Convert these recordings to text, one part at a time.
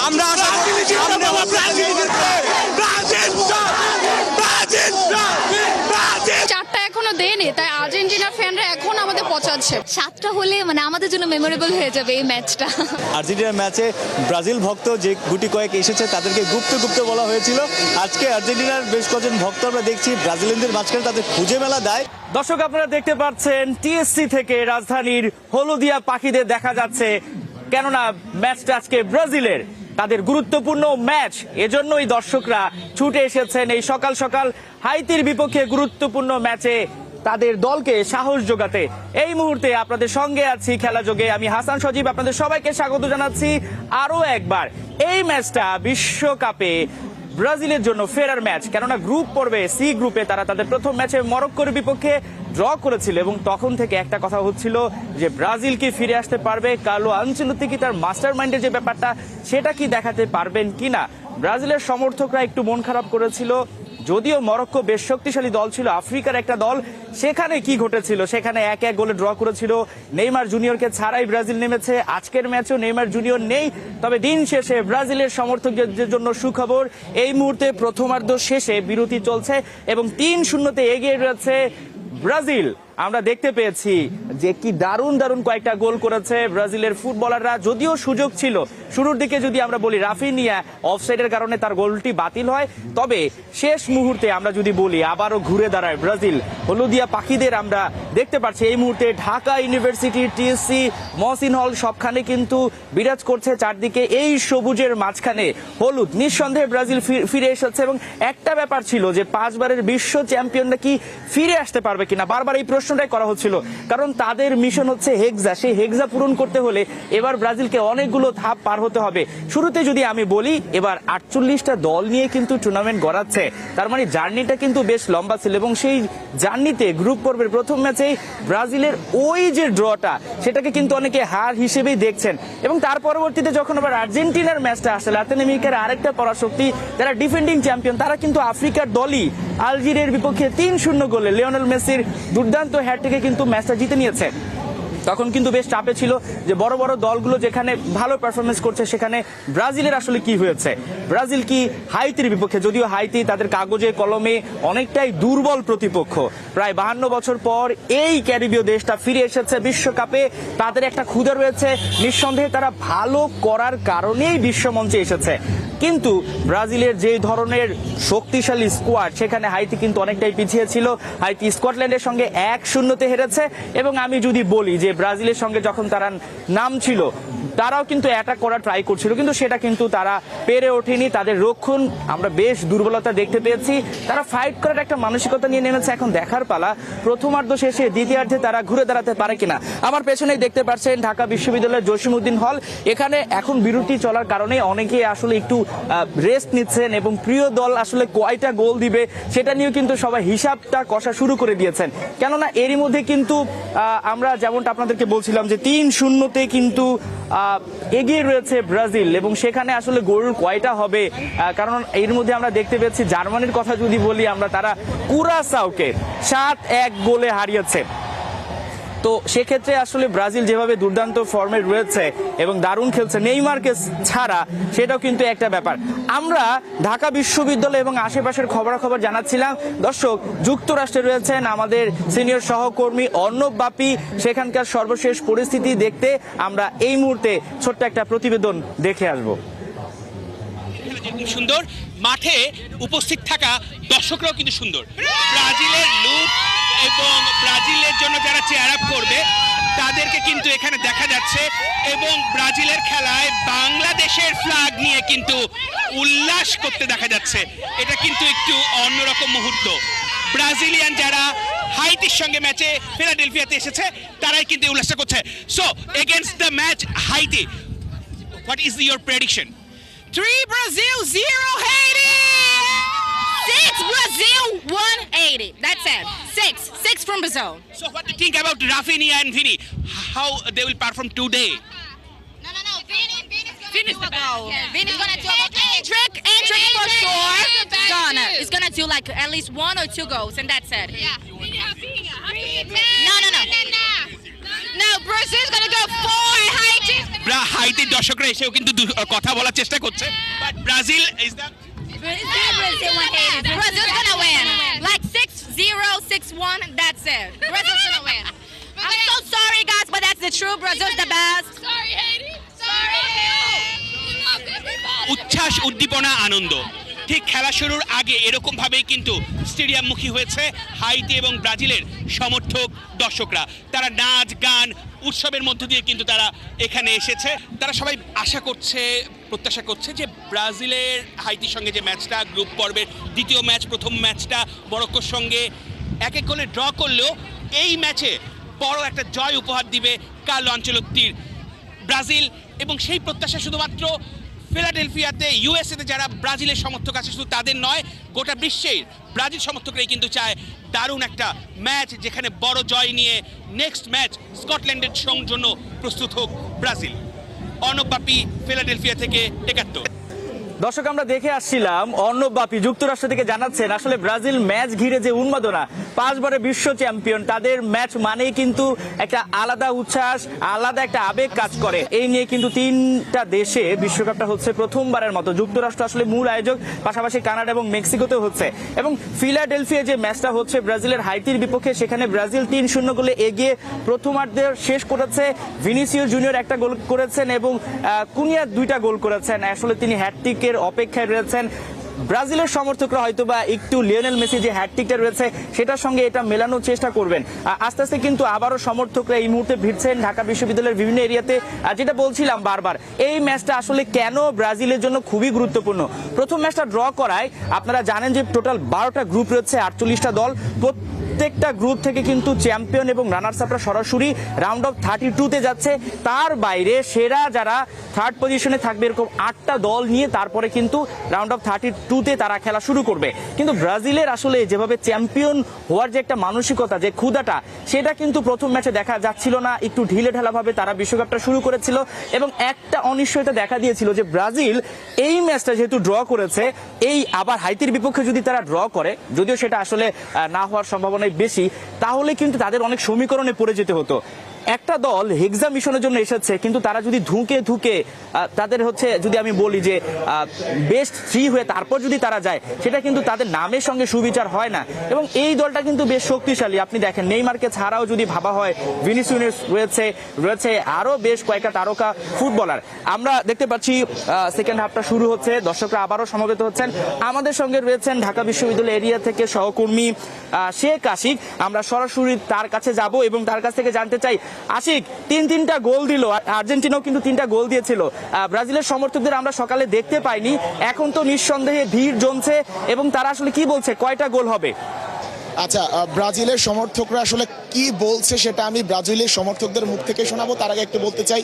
আমরা আশা করি চারটা এখনো দেয়নি, তাই আর্জেন্টিনার ফ্যানরা এখন আমাদের পচাচ্ছে। 7টা হলে মানে আমাদের জন্য মেমোরেবল হয়ে যাবে এই ম্যাচটা। আর্জেন্টিনার ম্যাচে ব্রাজিল ভক্ত যে গুটি কয়েক এসেছে তাদেরকে গুপ্ত গুপ্ত বলা হয়েছিল। আজকে আর্জেন্টিনার বেশ কজন ভক্ত আমরা দেখছি ব্রাজিলিয়ানদের মাঝখানে তাদের খুঁজে মেলা দেয়। দর্শক আপনারা দেখতে পাচ্ছেন টিএসসি থেকে রাজধানীর হলদিয়া পাখিদের দেখা যাচ্ছে, কেননা ম্যাচটা আজকে ব্রাজিলের, তাদের গুরুত্বপূর্ণ ম্যাচ। এজন্যই দর্শকরা ছুটে এসেছেন এই সকাল সকাল হাইতির বিপক্ষে গুরুত্বপূর্ণ ম্যাচে তাদের দলকে সাহস যোগাতে। এই মুহূর্তে আপনাদের সঙ্গে আছি খেলা যোগে, আমি হাসান সজীব, আপনাদের সবাইকে স্বাগত জানাচ্ছি আরো একবার। এই ম্যাচটা বিশ্বকাপে ব্রাজিলের জন্য ফেরার ম্যাচ, কেননা গ্রুপ পর্বে সি গ্রুপে তারা তাদের প্রথম ম্যাচে মরক্কোর বিপক্ষে ড্র করেছিল এবং তখন থেকে একটা কথা হচ্ছিল যে ব্রাজিল কি ফিরে আসতে পারবে, কার্লো আনচেলত্তি কি তার মাস্টার মাইন্ডের যে ব্যাপারটা সেটা কি দেখাতে পারবেন কিনা। ব্রাজিলের সমর্থকরা একটু মন খারাপ করেছিল, যদিও মরক্কো বেশ শক্তিশালী দল ছিল, আফ্রিকার একটা দল। সেখানে কি ঘটেছিল, সেখানে 1-1 গোলে ড্র করেছিল, নেইমার জুনিয়রকে ছাড়াই ব্রাজিল নেমেছে। আজকের ম্যাচেও নেইমার জুনিয়র নেই, তবে দিন শেষে ব্রাজিলের সমর্থকদের জন্য সুখবর, এই মুহূর্তে প্রথমার্ধ শেষে বিরতি চলছে এবং 3-0 এগিয়ে রয়েছে ব্রাজিল। আমরা দেখতে পেয়েছি যে কি দারুণ দারুণ কয়েকটা গোল করেছে ব্রাজিলের ফুটবলাররা। যদিও সুযোগ ছিল শুরুর দিকে, যদি আমরা বলি রাফিনিয়া অফসাইডের কারণে তার গোলটি বাতিল হয়, তবে শেষ মুহূর্তে আমরা যদি বলি আবারও ঘুরে দাঁড়ায় ব্রাজিল। হলদিয়া পাখিদের আমরা দেখতে পাচ্ছি এই মুহূর্তে ঢাকা ইউনিভার্সিটি, টিএসসি, মহসিন হল সবখানে কিন্তু বিরাজ করছে চারদিকে এই সবুজের মাঝখানে হলুদ। নিঃসন্দেহে ব্রাজিল ফিরে এসেছে এবং একটা ব্যাপার ছিল যে 5 বারের বিশ্ব চ্যাম্পিয়নরা কি ফিরে আসতে পারবে কিনা, বারবার এই প্রশ্নটাই করা হচ্ছিল, কারণ তাদের মিশন হচ্ছে হেক্সা। সেই হেক্সা পূরণ করতে হলে এবার ব্রাজিলকে অনেকগুলো ধাপ পার হতে হবে। শুরুতে যদি আমি বলি, এবার 48টা দল নিয়ে কিন্তু টুর্নামেন্ট গড়াচ্ছে, তার মানে জার্নিটা কিন্তু বেশ লম্বা ছিল এবং সেই জার্নিতে গ্রুপ পর্বের প্রথম ম্যাচেই ব্রাজিলের ওই যে ড্রটা সেটাকে কিন্তু অনেকে হার হিসেবেই দেখছেন এবং তার পরবর্তীতে যখন আবার আর্জেন্টিনার ম্যাচটা আসে, লাতিন আমেরিকার আরেকটা পরাশক্তি, যারা ডিফেন্ডিং চ্যাম্পিয়ন, তারা কিন্তু আফ্রিকার দলই আলজেরিয়ার বিপক্ষে 3-0 গোলে লিওনেল মেসির দুর্দান্ত হ্যাটট্রিকে কিন্তু ম্যাচটা জিতে নিয়েছে। তখন কিন্তু বেশ চাপে ছিল যে বড় বড় দলগুলো যেখানে ভালো পারফরমেন্স করছে সেখানে ব্রাজিলের আসলে কি হয়েছে। ব্রাজিল কি হাইতির বিপক্ষে, যদিও হাইতি তাদের কাগজে কলমে অনেকটাই দুর্বল প্রতিপক্ষ, প্রায় 52 বছর পর এই ক্যারিবীয় দেশটা ফিরে এসেছে বিশ্বকাপে, তাদের একটা ক্ষুধা রয়েছে, নিঃসন্দেহে তারা ভালো করার কারণেই বিশ্বমঞ্চে এসেছে। কিন্তু ব্রাজিলের যে ধরনের শক্তিশালী স্কোয়াড, সেখানে হাইতি কিন্তু অনেকটাই পিছিয়ে ছিল। হাইতি স্কটল্যান্ডের সঙ্গে 1-0 হেরেছে এবং আমি যদি বলি যে ব্রাজিলের সঙ্গে যখন তারা নাম ছিল তারাও কিন্তু অ্যাটাক করার ট্রাই করছিল, কিন্তু সেটা কিন্তু তারা পেরে ওঠেনি। তাদের রক্ষণ আমরা বেশ দুর্বলতা দেখতে পেয়েছি, তারা ফাইট করার একটা মানসিকতা নিয়ে নেমেছে। এখন দেখার পালা প্রথমার্ধ শেষে দ্বিতীয়ার্ধে তারা ঘুরে দাঁড়াতে পারে কিনা। আমার পেছনেই দেখতে পাচ্ছেন ঢাকা বিশ্ববিদ্যালয়ের জসিমউদ্দিন হল, এখানে এখন বিরতি চলার কারণে অনেকে আসলে একটু রেস্ট নিচ্ছেন এবং প্রিয় দল আসলে কয়টা গোল দিবে সেটা নিয়েও কিন্তু সবাই হিসাবটা কষা শুরু করে দিয়েছেন, কেননা এরই মধ্যে কিন্তু আমরা যেমনটা আপনাদেরকে বলছিলাম যে 3-0 কিন্তু এগিয়ে রয়েছে ব্রাজিল এবং সেখানে আসলে গোল কয়টা হবে, কারণ এর মধ্যে আমরা দেখতে পেয়েছি জার্মানির কথা যদি বলি আমরা, তারা কুরাসাওকে 7-1 গোলে হারিয়েছে। তো সেক্ষেত্রে আসলে ব্রাজিল যেভাবে দুর্দান্ত ফর্মে রয়েছে এবং দারুণ খেলছে নেইমারকে ছাড়া, সেটাও কিন্তু একটা ব্যাপার। আমরা ঢাকা বিশ্ববিদ্যালয় এবং আশেপাশের খবরাখবর জানাচ্ছিলাম। দর্শক, যুক্তরাষ্ট্রে রয়েছেন আমাদের সিনিয়র সহকর্মী অর্ণব বাপি, সেখানকার সর্বশেষ পরিস্থিতি দেখতে আমরা এই মুহূর্তে ছোট্ট একটা প্রতিবেদন দেখে আসবো। সুন্দর মাঠে উপস্থিত থাকা দর্শকরাও কিন্তু সুন্দর। ব্রাজিলের লুক এবং ব্রাজিলের জন্য যারা চেয়ার আপ করবে তাদেরকে কিন্তু এখানে দেখা যাচ্ছে এবং ব্রাজিলের খেলায় বাংলাদেশের ফ্ল্যাগ নিয়ে কিন্তু উল্লাস করতে দেখা যাচ্ছে। এটা কিন্তু একটু অন্যরকম মুহূর্ত। ব্রাজিলিয়ান যারা হাইতির সঙ্গে ম্যাচে ফিলাডেলফিয়াতে এসেছে তারাই কিন্তু উল্লাসটা করছে। So against the match Haiti, what is your prediction? 3 Brazil, 0 Haiti! 6 Brazil, 1 Haiti. That's it. 6 from Brazil. So what do you think about Rafinha and Vini? How they will perform today? No. Vini's gonna do a goal. Vini's gonna do a goal. Trick for sure. It's gonna do like at least 1 or 2 goals, and that's it. Yeah. No. No, Brazil's gonna go 4 Haiti. হাইতির দর্শকরা এসেও কিন্তু কথা বলার চেষ্টা করছে, but Brazil is the Brazil's gonna win. Like 6-0, 6-1, that's it. Brazil's gonna win. I'm so sorry, guys, but that's the truth. Brazil's the best. Sorry, Haiti. Sorry. We love everybody. উচ্ছ্বাস, উদ্দীপনা, আনন্দ। ঠিক খেলা শুরুর আগে এরকম ভাবেই কিন্তু স্টেডিয়ামমুখী হয়েছে হাইতি এবং ব্রাজিলের সমর্থক দর্শকরা। তারা নাচ গান উৎসবের মধ্য দিয়ে কিন্তু তারা এখানে এসেছে। তারা সবাই আশা করছে, প্রত্যাশা করছে যে ব্রাজিলের হাইতির সঙ্গে যে ম্যাচটা, গ্রুপ পর্বের দ্বিতীয় ম্যাচ, প্রথম ম্যাচটা মরক্কোর সঙ্গে 1-1 গোলে ড্র করলেও এই ম্যাচে বড় একটা জয় উপহার দিবে কার্লো আনচেলত্তির ব্রাজিল। এবং সেই প্রত্যাশা শুধুমাত্র ফিলাডেলফিয়াতে, ইউএসএতে যারা ব্রাজিলের সমর্থক আছে শুধু তাদের নয়, গোটা বিশ্বের ব্রাজিল সমর্থকরাই কিন্তু চায় দারুণ একটা ম্যাচ, যেখানে বড় জয় নিয়ে নেক্সট ম্যাচ স্কটল্যান্ডের জন্য প্রস্তুত হোক ব্রাজিল। অর্ণব বাপি, ফিলাডেলফিয়া থেকে 71। দর্শক, আমরা দেখে আসছিলাম অর্ণব বাপি যুক্তরাষ্ট্র থেকে জানাচ্ছেন আসলে ব্রাজিল ম্যাচ ঘিরে যে উন্মাদনা, 5 বারের বিশ্ব চ্যাম্পিয়ন, তাদের ম্যাচ মানেই কিন্তু একটা আলাদা উচ্ছ্বাস, আলাদা একটা আবেগ কাজ করে। এই নিয়ে কিন্তু 3টা দেশে বিশ্বকাপটা হচ্ছে প্রথমবারের মতো। যুক্তরাষ্ট্র আসলে মূল আয়োজক, পাশাপাশি কানাডা এবং মেক্সিকোতেও হচ্ছে। এবং ফিলাডেলফিয়া যে ম্যাচটা হচ্ছে ব্রাজিলের হাইতির বিপক্ষে, সেখানে ব্রাজিল 3-0 গোলে এগিয়ে প্রথমার্ধে শেষ করেছে। ভিনিসিয়াস জুনিয়র একটা গোল করেছেন এবং কুনিয়া 2টা গোল করেছেন। আসলে তিনি হ্যাটট্রিকের অপেক্ষায় রয়েছেন। ব্রাজিলের সমর্থকরা হয়তোবা একটু লিওনেল মেসি যে হ্যাটট্রিকটা রয়েছে সেটার সঙ্গে এটা মেলানোর চেষ্টা করবেন। আস্তে আস্তে কিন্তু আবারও সমর্থকরা এই মুহূর্তে ভিড়ছেন ঢাকা বিশ্ববিদ্যালয়ের বিভিন্ন এরিয়াতে। যেটা বলছিলাম বারবার, এই ম্যাচটা আসলে কেন ব্রাজিলের জন্য খুবই গুরুত্বপূর্ণ। প্রথম ম্যাচটা ড্র করায় আপনারা জানেন যে টোটাল 12টা গ্রুপ রয়েছে, 48টা দল। প্রত্যেকটা গ্রুপ থেকে কিন্তু চ্যাম্পিয়ন এবং রানার্স আপরা সরাসরি রাউন্ড অফ 32-তে যাচ্ছে। তার বাইরে সেরা যারা থার্ড পজিশনে থাকবে, এরকম 8টা দল নিয়ে তারপরে কিন্তু রাউন্ড অফ 32-তে তারা খেলা শুরু করবে। কিন্তু ব্রাজিলের আসলে যেভাবে চ্যাম্পিয়ন হওয়ার যে একটা মানসিকতা, যে ক্ষুধাটা, সেটা কিন্তু প্রথম ম্যাচে দেখা যাচ্ছিল না। একটু ঢিলে ঢালাভাবে তারা বিশ্বকাপটা শুরু করেছিল এবং একটা অনিশ্চয়তা দেখা দিয়েছিল যে ব্রাজিল এই ম্যাচটা যেহেতু ড্র করেছে, এই আবার হাইতির বিপক্ষে যদি তারা ড্র করে, যদিও সেটা আসলে না হওয়ার সম্ভাবনা বেশি, তাহলে কিন্তু তাদের অনেক সমীকরণে পড়ে যেতে হতো। একটা দল হেক্সা মিশনের জন্য এসেছে, কিন্তু তারা যদি ধুকে তাদের হচ্ছে, যদি আমি বলি যে বেস্ট 3 হয়ে তারপর যদি তারা যায়, সেটা কিন্তু তাদের নামের সঙ্গে সুবিচার হয় না। এবং এই দলটা কিন্তু বেশ শক্তিশালী। আপনি দেখেন, নেইমারকে ছাড়াও যদি ভাবা হয়, ভিনিসিয়াস রয়েছে আরো বেশ কয়েকটা তারকা ফুটবলার। আমরা দেখতে পাচ্ছি সেকেন্ড হাফটা শুরু হচ্ছে, দর্শকরা আবারও সমবেত হচ্ছেন। আমাদের সঙ্গে রয়েছেন ঢাকা বিশ্ববিদ্যালয় এরিয়া থেকে সহকর্মী শেখ আশিক। আমরা সরাসরি তার কাছে যাব এবং তার কাছ থেকে জানতে চাই, আশিক, 3টা গোল দিল, আর্জেন্টিনাও কিন্তু 3টা গোল দিয়েছিল। ব্রাজিলের সমর্থকদের আমরা সকালে দেখতে পাইনি, এখন তো নিঃসন্দেহে ভিড় জমছে এবং তারা আসলে কি বলছে, কয়টা গোল হবে? আচ্ছা, ব্রাজিলের সমর্থকরা আসলে কি বলছে সেটা আমি ব্রাজিলের সমর্থকদের মুখ থেকে শোনাবো। তার আগে একটু বলতে চাই,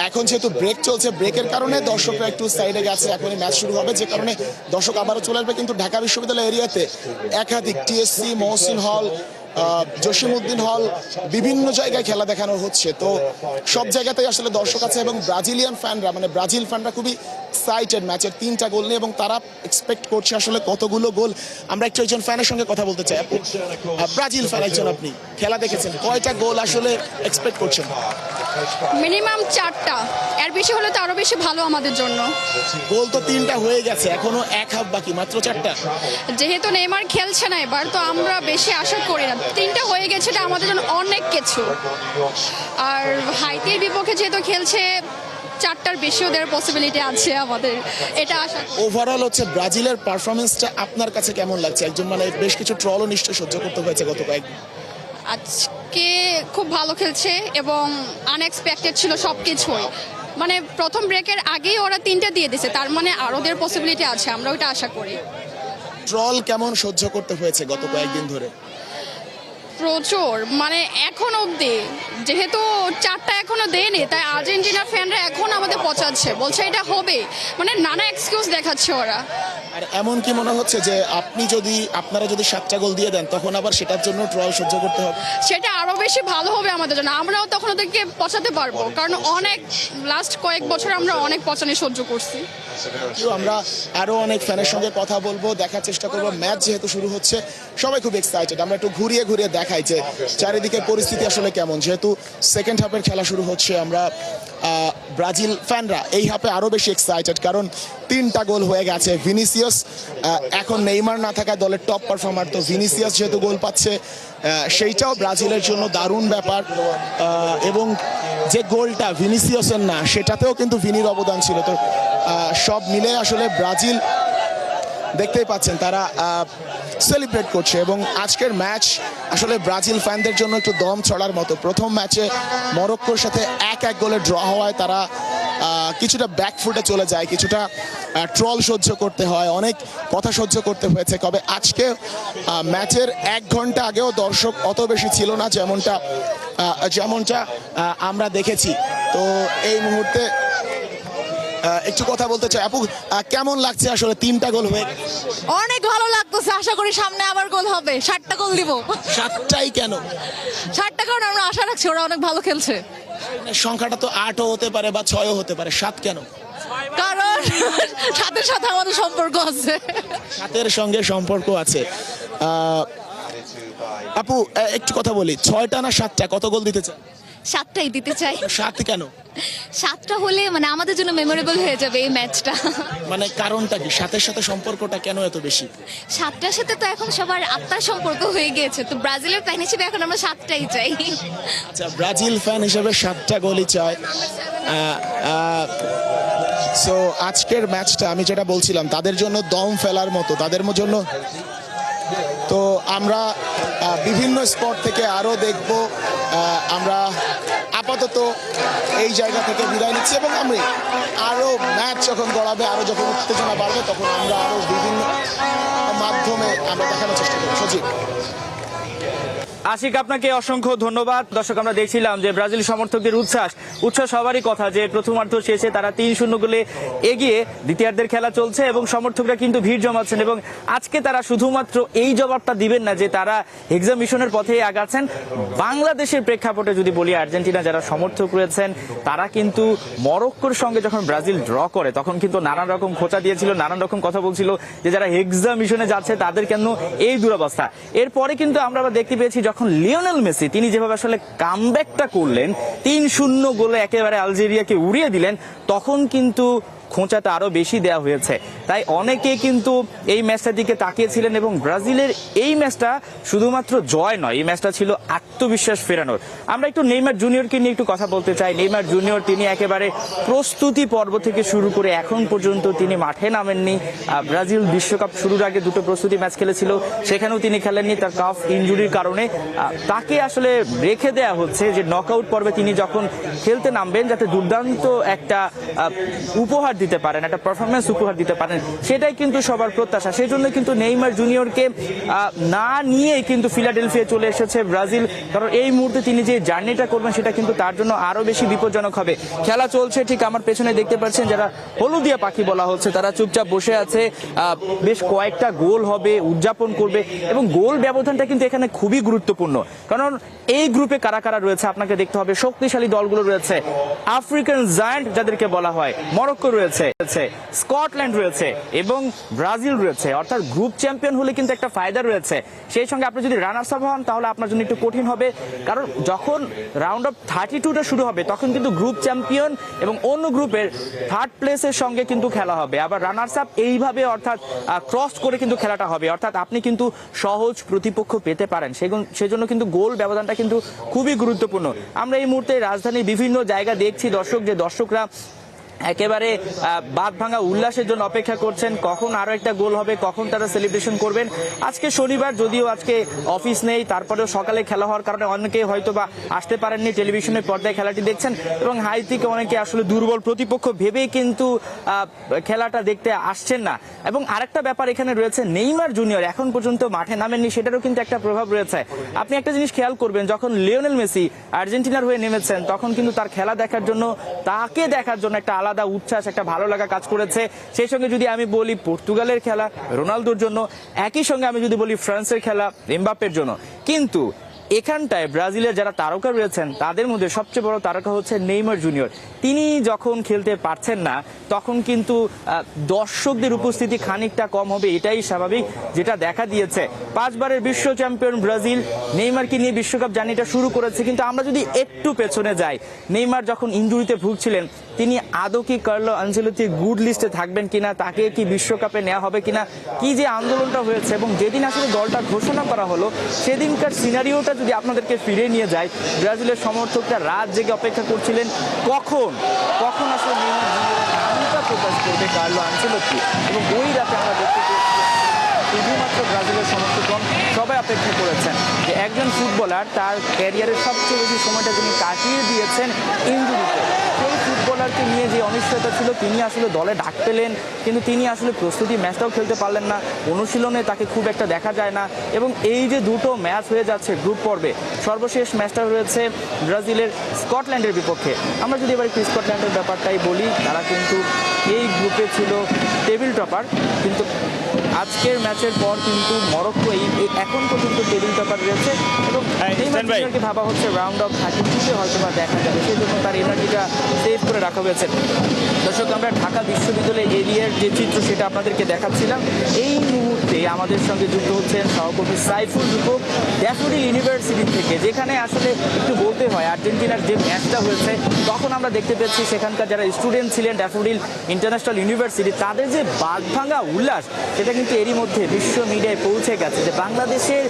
এখন যেহেতু ব্রেক চলছে, ব্রেকের কারণে দর্শকরা একটু সাইডে গেছে। এখনই ম্যাচ শুরু হবে, যে কারণে দর্শক আবারও চলে আসবে। কিন্তু ঢাকা বিশ্ববিদ্যালয় এরিয়াতে একাধিক টিএসসি, মহসিন হল, জসিমউদ্দিন হল, বিভিন্ন জায়গায় খেলা দেখানো হচ্ছে। তো সব জায়গাতেই আসলে দর্শক আছে এবং ব্রাজিলিয়ান ফ্যানরা, মানে ব্রাজিল ফ্যানরা খুবই এক্সাইটেড ম্যাচের 3টা গোল নিয়ে, এবং তারা এক্সপেক্ট করছে আসলে কতগুলো গোল। আমরা একটু একজন ফ্যানের সঙ্গে কথা বলতে চাই। ব্রাজিল ফ্যান একজন, আপনি খেলা দেখেছেন, কয়টা গোল আসলে এক্সপেক্ট করছেন? মিনিমাম 4টা, এর বেশি হলে তো আরো বেশি ভালো আমাদের জন্য। গোল তো 3টা হয়ে গেছে, এখনো 1 হাফ বাকি, মাত্র 4টা। যেহেতু নেইমার খেলছে না এবার, তো আমরা বেশি আশা করি না। 3টা হয়ে গেছে, এটা আমাদের জন্য অনেক কিছু। আর হাইতির বিপক্ষে যেহেতু খেলছে, 4টার বেশিও দেওয়ার পসিবিলিটি আছে আমাদের, এটা আশা। ওভারঅল হচ্ছে ব্রাজিলের পারফরমেন্সটা আপনার কাছে কেমন লাগছে? একজন, মানে বেশ কিছু ট্রলও নিশ্চয় সহ্য করতে হয়েছে গত কয়েকদিন। আজকে খুব ভালো খেলছে এবং আনএক্সপেক্টেড ছিল সবকিছুই। মানে প্রথম ব্রেকের আগেই ওরা 3টা দিয়ে দিছে, তার মানে আরও দেওয়ার পসিবিলিটি আছে, আমরা ওইটা আশা করি। ট্রল কেমন সহ্য করতে হয়েছে গত কয়েকদিন ধরে? প্রচুর, মানে এখন অবধি যেহেতু 4টা এখনো দেয়নি, তাই আর্জেন্টিনা ফ্যানরা এখন আমাদের পচাচ্ছে, বলছে এটা হবে, মানে নানা এক্সকিউজ দেখাচ্ছে ওরা। আর এমন কি মনে হচ্ছে যে আপনারা যদি 7টা গোল দিয়ে দেন তখন আবার সেটার জন্য ট্রল সহ্য করতে হবে? সেটা আরো বেশি ভালো হবে আমাদের জন্য, আমরাও তখন ওদেরকে পচাতে পারবো, কারণ অনেক লাস্ট কয়েক বছর আমরা অনেক পচানি সহ্য করছি। আমরা আরো অনেক ফ্যানের সঙ্গে কথা বলবো, দেখার চেষ্টা করবো। ম্যাচ যেহেতু শুরু হচ্ছে সবাই খুব এক্সাইটেড। আমরা একটু ঘুরিয়ে ঘুরিয়ে দেখাই যে চারিদিকে পরিস্থিতি আসলে কেমন। যেহেতু সেকেন্ড হাফের খেলা শুরু হচ্ছে, আমরা ব্রাজিল ফ্যানরা এই হাফে আরো বেশি এক্সাইটেড, কারণ 3টা গোল হয়ে গেছে। ভিনিসিয়াস এখন নেইমার না থাকা দলের টপ পারফর্মার, তো ভিনিসিয়াস যেহেতু গোল পাচ্ছে সেইটাও ব্রাজিলের জন্য দারুণ ব্যাপার। এবং যে গোলটা ভিনিসিয়াসের না, সেটাতেও কিন্তু ভিনির অবদান ছিল। তো সব মিলে আসলে ব্রাজিল দেখতেই পাচ্ছেন তারা সেলিব্রেট করছে। এবং আজকের ম্যাচ আসলে ব্রাজিল ফ্যানদের জন্য একটু দম ছড়ার মতো। প্রথম ম্যাচে মরক্কোর সাথে 1-1 গোলে ড্র হওয়ায় তারা কিছুটা ব্যাকফুটে চলে যায়, কিছুটা ট্রল সহ্য করতে হয়, অনেক কথা সহ্য করতে হয়েছে। তবে আজকে ম্যাচের 1 ঘন্টা আগেও দর্শক অত বেশি ছিল না যেমনটা আমরা দেখেছি। তো এই মুহূর্তে একটু কথা বলতে চাই। আপু, কেমন লাগছে আসলে 3টা গোল হয়ে? অনেক ভালো লাগতেছে, আশা করি সামনে আবার গোল হবে। 7টা গোল দিব। 7টাই কেন? 7টা কারণ আমরা আশা রাখছি ওরা অনেক ভালো খেলছে। সংখ্যাটা তো 8ও হতে পারে বা 6ও হতে পারে, 7 কেন? কারণ 7-এর সাথে আমাদের সম্পর্ক আছে। 7-এর সঙ্গে সম্পর্ক আছে। আপু, একটু কথা বলি, 6টা না 7টা, কত গোল দিতে চান? 7টাই দিতে চাই। 7 কেন? 7টা হলে মানে আমাদের জন্য মেমোরেবল হয়ে যাবে এই ম্যাচটা। মানে কারণটা কি? 7-এর সাথে সম্পর্কটা কেন এত বেশি? 7টার সাথে তো এখন সবার আত্মার সম্পর্ক হয়ে গিয়েছে, তো ব্রাজিলের ফ্যান হিসেবে এখন আমরা 7টাই চাই। আচ্ছা, ব্রাজিল ফ্যান হিসেবে 7টা গোলই চাই। সো আজকের ম্যাচটা আমি যেটা বলছিলাম, তাদের জন্য দম ফেলার মতো, তাদের জন্য। তো আমরা বিভিন্ন স্পট থেকে আরো দেখব। আমরা আপাতত এই জায়গা থেকে বিদায় নিচ্ছি, এবং আমি আরো ম্যাচ যখন গড়াবে, আরো যখন উত্তেজনা বাড়বে, তখন আমরা আরো বিভিন্ন মাধ্যমে আমরা দেখানোর চেষ্টা করব। সজীব, আশিক, আপনাকে অসংখ্য ধন্যবাদ। দর্শক, আমরা দেখছিলাম যে ব্রাজিল সমর্থকদের উচ্ছ্বাস সবারই কথা যে প্রথমার্ধ শেষে তারা 3-0 গোলে এগিয়ে দ্বিতীয়ার্ধের খেলা চলছে এবং সমর্থকরা কিন্তু ভিড় জমাচ্ছেন। এবং আজকে তারা শুধুমাত্র এই জবাবটা দিবেন না যে তারা এক্সামিশনের পথে আগাচ্ছেন। বাংলাদেশের প্রেক্ষাপটে যদি বলি, আর্জেন্টিনা যারা সমর্থক রয়েছেন তারা কিন্তু মরক্কোর সঙ্গে যখন ব্রাজিল ড্র করে তখন কিন্তু নানান রকম খোঁচা দিয়েছিল, নানান রকম কথা বলছিল যে যারা এক্সামিশনে যাচ্ছে তাদের কেন এই দুরবস্থা। এরপরে কিন্তু আমরা আবার দেখতে পেয়েছি যখন লিওনেল মেসি তিনি যেভাবে আসলে কামব্যাকটা করলেন, 3-0 গোলে একেবারে আলজেরিয়াকে উড়িয়ে দিলেন, তখন কিন্তু খোঁচাটা আরো বেশি দেওয়া হয়েছে। তাই অনেকে কিন্তু এই ম্যাচটার দিকে তাকিয়েছিলেন এবং ব্রাজিলের এই ম্যাচটা শুধুমাত্র জয় নয়, এই ম্যাচটা ছিল আত্মবিশ্বাস ফেরানোর। আমরা একটু নেইমার জুনিয়রকে নিয়ে একটু কথা বলতে চাই। নেইমার জুনিয়র তিনি একেবারে প্রস্তুতি পর্ব থেকে শুরু করে এখন পর্যন্ত তিনি মাঠে নামেননি। ব্রাজিল বিশ্বকাপ শুরুর আগে 2টো প্রস্তুতি ম্যাচ খেলেছিল, সেখানেও তিনি খেলেননি তার কাফ ইনজুরির কারণে। তাকে আসলে রেখে দেয়া হচ্ছে যে নকআউট পর্বে তিনি যখন খেলতে নামবেন যাতে দুর্দান্ত একটা উপহার দিতে পারেন, একটা পারফরমেন্স উপহার দিতে পারেন, সেটাই কিন্তু সবার প্রত্যাশা। সেই জন্য কিন্তু নেইমার জুনিয়রকে না নিয়ে কিন্তু ফিলাডেলফিয়া চলে এসেছে ব্রাজিল, কারণ এই মুহূর্তে তিনি যে জার্নিটা করবেন সেটা কিন্তু তার জন্য আরো বেশি বিপজ্জনক হবে। খেলা চলছে, ঠিক আমার পেছনে দেখতে পাচ্ছেন যারা হলুদিয়া পাখি বলা হচ্ছে তারা চুপচাপ বসে আছে। বেশ কয়েকটা গোল হবে, উদযাপন করবে, এবং গোল ব্যবধানটা কিন্তু এখানে খুবই গুরুত্বপূর্ণ, কারণ এই গ্রুপে কারা কারা রয়েছে আপনাকে দেখতে হবে। শক্তিশালী দলগুলো রয়েছে, আফ্রিকান জায়ান্ট যাদেরকে বলা হয়, মরক্কো রয়েছে, স্কটল্যান্ড রয়েছে এবং ব্রাজিল রয়েছে। অর্থাৎ গ্রুপ চ্যাম্পিয়ন হলে কিন্তু একটা ফায়দা রয়েছে। সেই সঙ্গে আপনি যদি রানার্স আপ হন তাহলে আপনার জন্য একটু কঠিন হবে, কারণ যখন রাউন্ড অফ 32টা শুরু হবে তখন কিন্তু গ্রুপ চ্যাম্পিয়ন এবং অন্য গ্রুপের 3rd প্লেসের সঙ্গে কিন্তু খেলা হবে। আবার রানার্স আপ এইভাবে অর্থাৎ ক্রস করে কিন্তু খেলাটা হবে, অর্থাৎ আপনি কিন্তু সহজ প্রতিপক্ষ পেতে পারেন। সেজন্য কিন্তু গোল ব্যবধানটা কিন্তু খুবই গুরুত্বপূর্ণ। আমরা এই মুহূর্তে রাজধানীর বিভিন্ন জায়গা দেখছি দর্শকরা একেবারে বাদ ভাঙা উল্লাসের জন্য অপেক্ষা করছেন কখন আরো একটা গোল হবে, কখন তারা সেলিব্রেশন করবেন। আজকে শনিবার, যদিও আজকে অফিস নেই, তারপরেও সকালে খেলা হওয়ার কারণে অনেকে হয়তো বা আসতে পারেননি, টেলিভিশনের পর্দায় খেলাটি দেখছেন এবং হাইতিকে অনেকে আসলে দুর্বল প্রতিপক্ষ ভেবেই কিন্তু খেলাটা দেখতে আসছেন না। এবং আরেকটা ব্যাপার এখানে রয়েছে, নেইমার জুনিয়র এখন পর্যন্ত মাঠে নামেননি, সেটারও কিন্তু একটা প্রভাব রয়েছে। আপনি একটা জিনিস খেয়াল করবেন, যখন লিওনেল মেসি আর্জেন্টিনার হয়ে নেমেছেন তখন কিন্তু তার খেলা দেখার জন্য, তাকে দেখার জন্য একটা আলাদা আলাদা উচ্ছ্বাস, একটা ভালো লাগা কাজ করেছে। সেই সঙ্গে যদি আমি বলি পর্তুগালের খেলা রোনালদোর জন্য, একই সঙ্গে আমি যদি বলি ফ্রান্সের খেলা এমবাপ্পের জন্য। কিন্তু এখানটায় ব্রাজিলের যারা তারকা রয়েছেন তাদের মধ্যে সবচেয়ে বড় তারকা হচ্ছে নেইমার জুনিয়র। তিনি যখন খেলতে পারছেন না তখন কিন্তু দর্শকদের উপস্থিতি খানিকটা কম হবে, এটাই স্বাভাবিক, যেটা দেখা দিয়েছে। 5 বারের বিশ্ব চ্যাম্পিয়ন ব্রাজিল নেইমারকে নিয়ে বিশ্বকাপ জার্নিটা শুরু করেছে। কিন্তু আমরা যদি একটু পেছনে যাই, নেইমার যখন ইনজুরিতে ভুগছিলেন তিনি আদৌ কি কার্লো আনচেলত্তির গুড লিস্টে থাকবেন কিনা, তাকে কি বিশ্বকাপে নেওয়া হবে কিনা, কি যে আন্দোলনটা হয়েছে। এবং যেদিন আসলে দলটা ঘোষণা করা হলো সেদিনকার সিনারিওটা যদি আপনাদেরকে ফিরে নিয়ে যায়, ব্রাজিলের সমর্থকরা রাত জেগে অপেক্ষা করছিলেন কখন আসলে নেইমার জুনিয়রের নামটা প্রকাশ করবে কার্লো আনচেলত্তি। এবং ওই রাতে আমরা দেখতে পেয়েছি শুধুমাত্র ব্রাজিলের সমর্থকগণ সবাই অপেক্ষা করেছেন যে একজন ফুটবলার তার ক্যারিয়ারের সবচেয়ে বেশি সময়টা তিনি কাটিয়ে দিয়েছেন ইনজুরিতে, সেই ফুটবলারকে নিয়ে যে অনিশ্চয়তা ছিল তিনি আসলে দলে ডাক পেলেন, কিন্তু তিনি আসলে প্রস্তুতি ম্যাচটাও খেলতে পারলেন না, অনুশীলনে তাকে খুব একটা দেখা যায় না। এবং এই যে দুটো ম্যাচ হয়ে যাচ্ছে গ্রুপ পর্বে, সর্বশেষ ম্যাচটা রয়েছে ব্রাজিলের স্কটল্যান্ডের বিপক্ষে। আমরা যদি এবার একটু স্কটল্যান্ডের ব্যাপারটাই বলি, তারা কিন্তু এই গ্রুপে ছিল টেবিল টপার, কিন্তু আজকের ম্যাচের পর কিন্তু মরক্কো এই এখন পর্যন্ত টেবিল টপার রয়েছে। এবং নেইমারকে ভাবা হচ্ছে রাউন্ড অফ 32-তে হয়তো বা দেখা যাবে, সেই জন্য তার এনার্জিটা সেভ করে রাখা হয়েছে। দর্শক, আমরা ঢাকা বিশ্ববিদ্যালয় এরিয়ার যে চিত্র সেটা আপনাদেরকে দেখাচ্ছিলাম। এই মুহূর্তে আমাদের সঙ্গে যুক্ত হচ্ছেন সহকর্মী সাইফুল রূপক ড্যাফোডিল ইউনিভার্সিটি থেকে, যেখানে আসলে একটু বলতে হয় আর্জেন্টিনার যে ম্যাচটা হয়েছে তখন আমরা দেখতে পেয়েছি সেখানকার যারা স্টুডেন্ট ছিলেন ড্যাফোডিল ইন্টারন্যাশনাল ইউনিভার্সিটি, তাদের যে বাঁধভাঙা উল্লাস সেটা কিন্তু এরই মধ্যে বিশ্ব মিডিয়ায় পৌঁছে গেছে যে বাংলাদেশের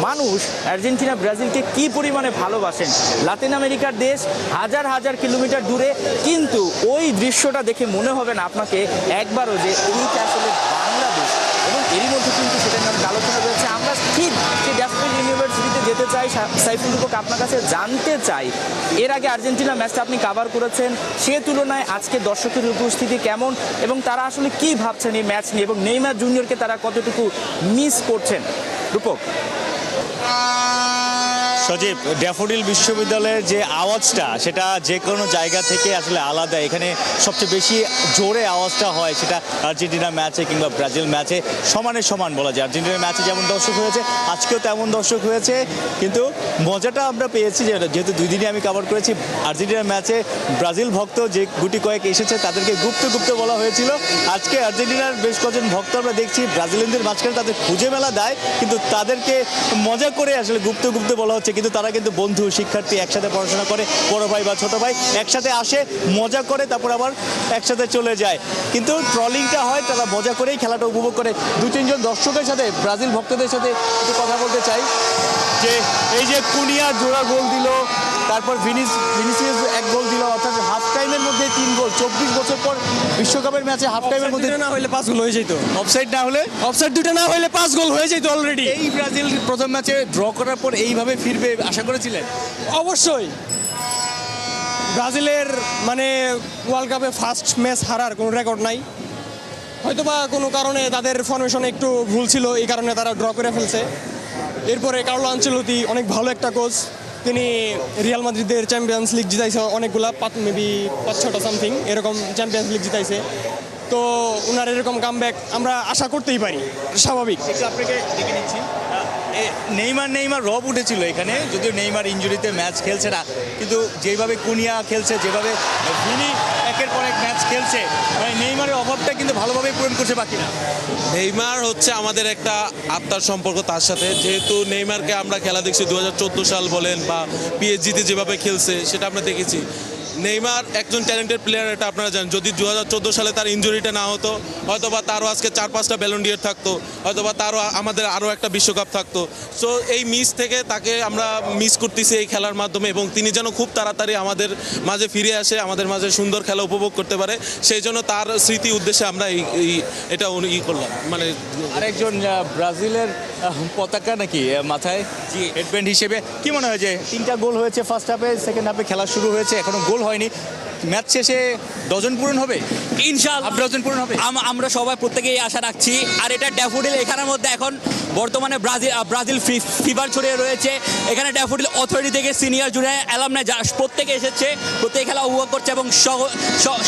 মানুষ আর্জেন্টিনা ব্রাজিলকে কি পরিমাণে ভালোবাসেন। লাতিন আমেরিকার দেশ, হাজার হাজার কিলোমিটার দূরে, কিন্তু ওই দৃশ্যটা দেখে মনে হবে না আপনাকে একবারও যে এইটা আসলে বাংলাদেশ। এবং এরই মধ্যে কিন্তু সেটা নিয়ে অনেক আলোচনা রয়েছে। আমরা ঠিক সেই ড্যাফোডিল ইউনিভার্সিটিতে যেতে চাই। সাইফুল রূপক, আপনার কাছে জানতে চাই, এর আগে আর্জেন্টিনা ম্যাচটা আপনি কভার করেছেন, সে তুলনায় আজকে দর্শকের উপস্থিতি কেমন এবং তারা আসলে কি ভাবছেন এই ম্যাচ নিয়ে, এবং নেইমার জুনিয়রকে তারা কতটুকু মিস করছেন? রূপক। সজীব, ড্যাফোডিল বিশ্ববিদ্যালয়ের যে আওয়াজটা সেটা যে কোনো জায়গা থেকে আসলে আলাদা। এখানে সবচেয়ে বেশি জোরে আওয়াজটা হয় সেটা আর্জেন্টিনা ম্যাচে কিংবা ব্রাজিল ম্যাচে সমানে সমান বলা যায়। আর্জেন্টিনার ম্যাচে যেমন দর্শক হয়েছে আজকেও তেমন দর্শক হয়েছে, কিন্তু মজাটা আমরা পেয়েছি যেহেতু 2 দিনই আমি কভার করেছি। আর্জেন্টিনার ম্যাচে ব্রাজিল ভক্ত যে গুটি কয়েক এসেছে তাদেরকে গুপ্ত বলা হয়েছিল। আজকে আর্জেন্টিনার বেশ কজন ভক্ত আমরা দেখছি ব্রাজিলিয়ানদের মাঝখানে তাদের খুঁজে মেলা দেয়, কিন্তু তাদেরকে মজা করে আসলে গুপ্ত বলা হচ্ছে। কিন্তু তারা কিন্তু বন্ধু, শিক্ষার্থী, একসাথে পড়াশোনা করে, বড় ভাই বা ছোট ভাই, একসাথে আসে, মজা করে, তারপর আবার একসাথে চলে যায়। কিন্তু ট্রলিংটা হয়, তারা মজা করেই খেলাটা উপভোগ করে। 2-3 জন দর্শকের সাথে, ব্রাজিল ভক্তদের সাথে একটু কথা বলতে চাই যে এই যে কুনিয়া জোড়া গোল দিল, তারপর ভিনিসিয়াস 1 গোল দিল, অর্থাৎ হাফ টাইমের মধ্যে 3 গোল। 24 বছর পর বিশ্বকাপের ম্যাচে হাফ টাইমের মধ্যে না হলে 5 গোল হয়ে যেত। অফসাইড না হলে, অফসাইড 2টা না হলে 5 গোল হয়ে যেত অলরেডি। এই ব্রাজিল প্রথম ম্যাচে ড্র করার পর এইভাবে ফিরবে আশা করেছিলেন? অবশ্যই ব্রাজিলের মানে ওয়ার্ল্ড কাপে ফার্স্ট ম্যাচ হারার কোনো রেকর্ড নাই। হয়তোবা কোনো কারণে তাদের ফরমেশনে একটু ভুল ছিল, এই কারণে তারা ড্র করে ফেলছে। এরপরে কার্লো আনচেলত্তি অনেক ভালো একটা কোচ, তিনি রিয়াল মাদ্রিদের চ্যাম্পিয়ন্স লিগ জিতাইছে অনেকগুলা, মেবি 5-6টা সামথিং এরকম চ্যাম্পিয়ন্স লিগ জিতাইছে। তো ওনার এরকম কামব্যাক আমরা আশা করতেই পারি, স্বাভাবিক। একটু আপনাকে দেখে নিচ্ছি, নেইমার রব উঠেছিল এখানে, যদিও নেইমার ইনজুরিতে ম্যাচ খেলছে না, কিন্তু যেভাবে কুনিয়া খেলছে, যেভাবে ভিনি একের পর এক ম্যাচ খেলছে, মানে নেইমারের অভাবটা কিন্তু ভালোভাবে পূরণ করছে বাকিরা। নেইমার হচ্ছে আমাদের একটা আত্মার সম্পর্ক তার সাথে, যেহেতু নেইমারকে আমরা খেলা দেখছি 2014 সাল বলেন বা পিএসজিতে যেভাবে খেলছে সেটা আমরা দেখেছি। নেইমার একজন ট্যালেন্টেড প্লেয়ার, এটা আপনারা জানেন। যদি 2014 সালে তার ইনজুরিটা না হতো, হয়তোবা তারও আজকে 4-5টা ব্যালন ডি'র থাকতো, হয়তোবা তারও আমাদের আরও একটা বিশ্বকাপ থাকতো। সো এই মিস থেকে তাকে আমরা মিস করতেছি এই খেলার মাধ্যমে, এবং তিনি যেন খুব তাড়াতাড়ি আমাদের মাঝে ফিরে আসে, আমাদের মাঝে সুন্দর খেলা উপভোগ করতে পারে, সেই জন্য তার স্মৃতি উদ্দেশ্যে আমরা এটা করলাম। মানে আরেকজন ব্রাজিলের পতাকা নাকি মাথায় হেডব্যান্ড হিসেবে, কি মনে হয় যে 3টা গোল হয়েছে ফার্স্ট হাফে, সেকেন্ড হাফে খেলা শুরু হয়েছে, এখনো গোল হয়নি, ম্যাচ শেষে ডজন পূরণ হবে, ইনশাআল্লাহ ডজন পূরণ হবে। আমরা সবাই প্রত্যেকেই আশা রাখছি। আর এটা ড্যাফোডিল এখানের মধ্যে এখন বর্তমানে ব্রাজিল ফিভার ছড়িয়ে রয়েছে। এখানে ড্যাফোডিল অথরিটি থেকে সিনিয়র জুনিয়র অ্যালামনাই প্রত্যেকে এসেছে, প্রত্যেকে খেলা উপভোগ করছে এবং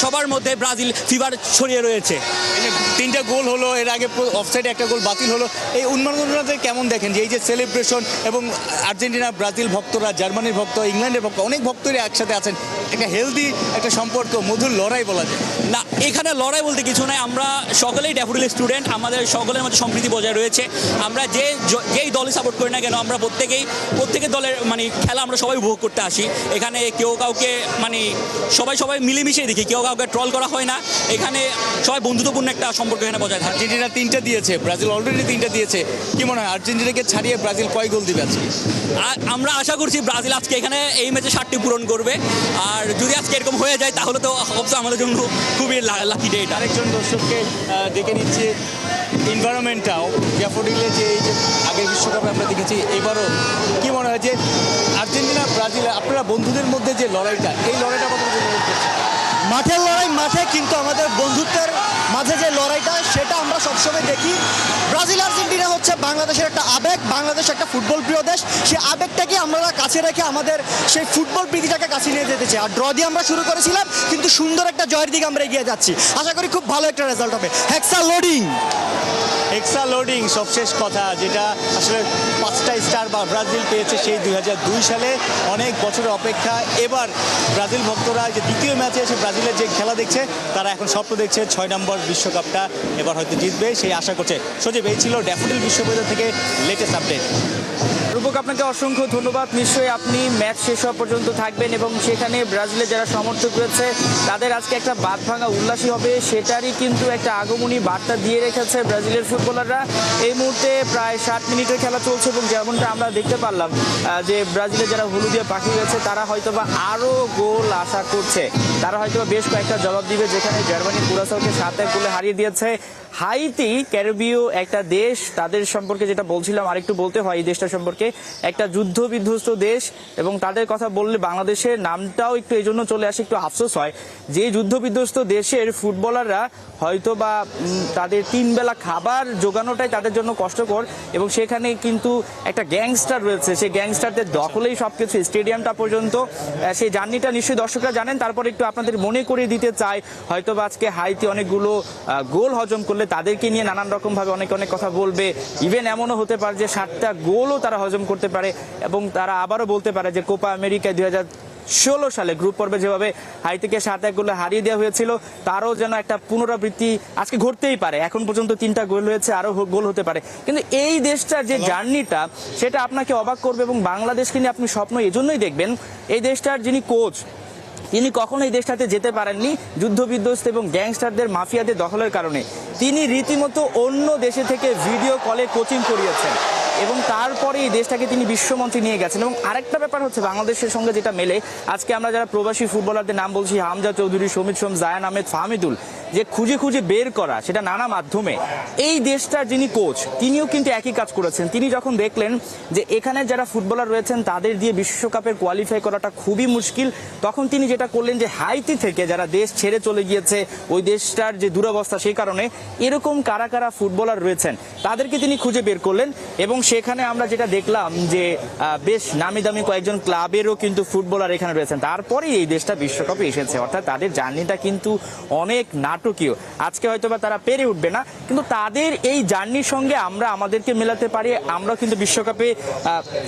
সবার মধ্যে ব্রাজিল ফিভার ছড়িয়ে রয়েছে। এই যে 3টা গোল হলো, এর আগে অফসাইডে একটা গোল বাতিল হলো, এই উন্মাদনাতে কেমন দেখেন যে এই যে সেলিব্রেশন এবং আর্জেন্টিনা ব্রাজিল ভক্তরা, জার্মানির ভক্ত, ইংল্যান্ডের ভক্ত, অনেক ভক্তই একসাথে আছেন, একটা হেলদি একটা সম্পর্ক, মধুর লড়াই বলা যায়। না, এখানে লড়াই বলতে কিছু নাই, আমরা সকলেই ড্যাফোডিল স্টুডেন্ট, আমাদের সকলের মধ্যে সম্প্রীতি বজায় রয়েছে। আমরা যেই দলই সাপোর্ট করি না কেন, আমরা প্রত্যেকের দলের মানে খেলা আমরা সবাই উপভোগ করতে আসি। এখানে কেউ কাউকে মানে সবাই মিলেমিশে দেখি, কেউ কাউকে ট্রল করা হয় না। এখানে সবাই বন্ধুত্বপূর্ণ একটা সম্পর্ক এখানে বজায় থাকে। আর্জেন্টিনা 3টা দিয়েছে, ব্রাজিল অলরেডি 3টা দিয়েছে, কি মনে হয় আর্জেন্টিনাকে ছাড়িয়ে ব্রাজিল কয় গোল দিবে আজকে? আমরা আশা করছি ব্রাজিল আজকে এখানে এই ম্যাচে 7টি পূরণ করবে। আর যদি আজকে এরকম হয়ে যায় তাহলে তো অবশ্যই আমাদের জন্য খুবই লাকি ডে এটা। আরেকজন দর্শককে ডেকে নিচ্ছে, এনভায়রনমেন্টটাও ড্যাফোডিলে যে এই যে আগের বিশ্বকাপে আমরা দেখেছি, এবারও কি মনে হয় যে আর্জেন্টিনা ব্রাজিল আপনারা বন্ধুদের মধ্যে যে লড়াইটা, এই লড়াইটা কত মাঠের লড়াই মাঠে, কিন্তু আমাদের বন্ধুত্বের মাঝে যে লড়াইটা সেটা আমরা সবসময় দেখি। ব্রাজিল আর্জেন্টিনা হচ্ছে বাংলাদেশের একটা আবেগ, বাংলাদেশ একটা ফুটবল প্রিয় দেশ, সেই আবেগটাকে আমরা কাছে রেখে আমাদের সেই ফুটবল প্রীতিটাকে কাছে নিয়ে যেতে চাই। আর ড্র দিয়ে আমরা শুরু করেছিলাম, কিন্তু সুন্দর একটা জয়ের দিকে আমরা এগিয়ে যাচ্ছি। আশা করি খুব ভালো একটা রেজাল্ট হবে। এক্সট্রা লোডিং সবশেষ কথা, যেটা আসলে 5টা স্টার বা ব্রাজিল পেয়েছে সেই 2002 সালে, অনেক বছরের অপেক্ষা। এবার ব্রাজিল ভক্তরা যে দ্বিতীয় ম্যাচে এসে ব্রাজিলের যে খেলা দেখছে, তারা এখন স্বপ্ন দেখছে 6 নম্বর বিশ্বকাপটা এবার হয়তো জিতবে, সেই আশা করছে। সজীব, এই ছিল ড্যাফোডিল বিশ্ববিদ্যালয় থেকে লেটেস্ট আপডেট। রূপক, আপনাকে অসংখ্য ধন্যবাদ। নিশ্চয়ই আপনি ম্যাচ শেষ হওয়া পর্যন্ত থাকবেন এবং সেখানে ব্রাজিলের যারা সমর্থক রয়েছে তাদের আজকে একটা বাদ ভাঙা উল্লাসী হবে, সেটারই কিন্তু একটা আগমনী বার্তা দিয়ে রেখেছে ব্রাজিলের ফুটবলাররা। এই মুহূর্তে প্রায় 60 মিনিটের খেলা চলছে এবং যেমনটা আমরা দেখতে পারলাম যে ব্রাজিলের যারা হলুদিয়া পাখি রয়েছে তারা হয়তোবা আরও গোল আশা করছে, তারা হয়তোবা বেশ কয়েকটা জবাব দিবে। যেখানে জার্মানি কুরাসাওকে 7-1 গোলে হারিয়ে দিয়েছে। হাইতি ক্যারিবীয় একটা দেশ, তাদের সম্পর্কে যেটা বলছিলাম আরেকটু বলতে হয়, এই দেশটা সম্পর্কে একটা যুদ্ধ বিধ্বস্ত দেশ এবং তাদের কথা বললে বাংলাদেশের নামটাও একটু এই জন্য চলে আসে, একটু আফসোস হয় যে যুদ্ধ বিধ্বস্ত দেশের ফুটবলাররা হয়তো বা তাদের 3 বেলা খাবার জোগানোটাই তাদের জন্য কষ্টকর এবং সেখানে কিন্তু একটা গ্যাংস্টার রয়েছে, সেই গ্যাংস্টারদের দখলেই সবকিছু, স্টেডিয়ামটা পর্যন্ত। সেই জার্নিটা নিশ্চয়ই দর্শকরা জানেন। তারপর একটু আপনাদের মনে করিয়ে দিতে চাই, হয়তো বা আজকে হাইতি অনেকগুলো গোল হজম করলে তাদেরকে নিয়ে নানান রকম ভাবে অনেক কথা বলবে। ইভেন এমনও হতে পারে যে 7টা গোলও তারা হজম করতে পারে এবং তারা আবারও বলতে পারে যে কোপা আমেরিকায় 2016 সালে গ্রুপ পর্বে যেভাবে হাইতিকে 7-1 গোলে হারিয়ে দেওয়া হয়েছিল, তারও যেন একটা পুনরাবৃত্তি আজকে ঘটতেই পারে। এখন পর্যন্ত 3টা গোল হয়েছে, আরো গোল হতে পারে। কিন্তু এই দেশটার যে জার্নিটা সেটা আপনাকে অবাক করবে এবং বাংলাদেশকে নিয়ে আপনি স্বপ্ন এজন্যই দেখবেন। এই দেশটার যিনি কোচ, তিনি কখনো এই দেশটাতে যেতে পারেননি যুদ্ধবিধ্বস্ত এবং গ্যাংস্টারদের মাফিয়াদের দখলের কারণে। তিনি রীতিমতো অন্য দেশে থেকে ভিডিও কলে কোচিং করিয়েছেন এবং তারপরে এই দেশটাকে তিনি বিশ্বমঞ্চে নিয়ে গেছেন। এবং আরেকটা ব্যাপার হচ্ছে বাংলাদেশের সঙ্গে যেটা মেলে, আজকে আমরা যারা প্রবাসী ফুটবলারদের নাম বলছি, হামজা চৌধুরী, সমিত সোম, জায়ান আহমেদ, ফাহমিদুল, যে খুঁজে বের করা সেটা নানা মাধ্যমে, এই দেশটার যিনি কোচ তিনিও কিন্তু একই কাজ করেছেন। তিনি যখন দেখলেন যে এখানে যারা ফুটবলার রয়েছেন তাদের দিয়ে বিশ্বকাপের কোয়ালিফাই করাটা খুবই মুশকিল, তখন তিনি যেটা করলেন যে হাইতি থেকে যারা দেশ ছেড়ে চলে গিয়েছে, ওই দেশটার যে দুরবস্থা সেই কারণে এরকম কারা ফুটবলার রয়েছেন তাদেরকে তিনি খুঁজে বের করলেন এবং সেখানে আমরা যেটা দেখলাম যে বেশ নামি দামি কয়েকজন ক্লাবেরও কিন্তু ফুটবলার এখানে রয়েছেন। তারপরেই এই দেশটা বিশ্বকাপে এসেছে, অর্থাৎ তাদের জার্নিটা কিন্তু অনেক নাটকীয়। আজকে হয়তো বা তারা পেরে উঠবে না, কিন্তু তাদের এই জার্নির সঙ্গে আমরা আমাদেরকে মেলাতে পারি, আমরাও কিন্তু বিশ্বকাপে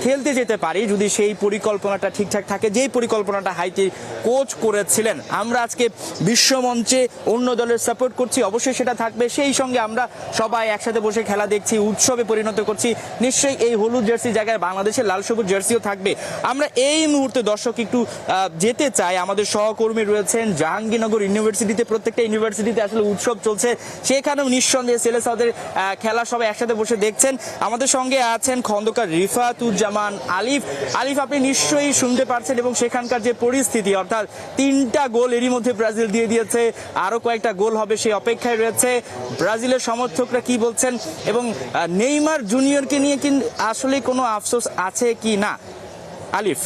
খেলতে যেতে পারি যদি সেই পরিকল্পনাটা ঠিকঠাক থাকে, যেই পরিকল্পনাটা হাইতি কোচ করেছিলেন। আমরা আজকে বিশ্বমঞ্চে অন্য দলের সাপোর্ট করছি, অবশ্যই সেটা থাকবে। সেই সঙ্গে আমরা সবাই একসাথে বসে খেলা দেখছি, উৎসবে পরিণত করছি। নিশ্চয়ই এই হলুদ জার্সি জায়গায় বাংলাদেশের লাল সবুজ জার্সিও থাকবে। আমরা এই মুহূর্তে দর্শক একটু যেতে চাই, আমাদের সহকর্মী রয়েছেন জাহাঙ্গীরনগর ইউনিভার্সিটিতে, প্রত্যেকটা ইউনিভার্সিটিতে আসলে উৎসব চলছে, সেখানেও নিঃসন্দেহে ছেলেসাদের খেলা সবাই একসাথে বসে দেখছেন। আমাদের সঙ্গে আছেন খন্দকার রিফাতুজ্জামান আলিফ। আপনি নিশ্চয়ই শুনতে পারছেন এবং সেখানকার যে পরিস্থিতি, অর্থাৎ 3টা গোল এরই মধ্যে ব্রাজিল দিয়ে দিয়েছে, আরো কয়েকটা গোল হবে সেই অপেক্ষায় রয়েছে। ব্রাজিলের সমর্থকরা কি বলছেন এবং নেইমার জুনিয়রকে নিয়ে কি আসলে কোনো আফসোস আছে কি না? আলিফ।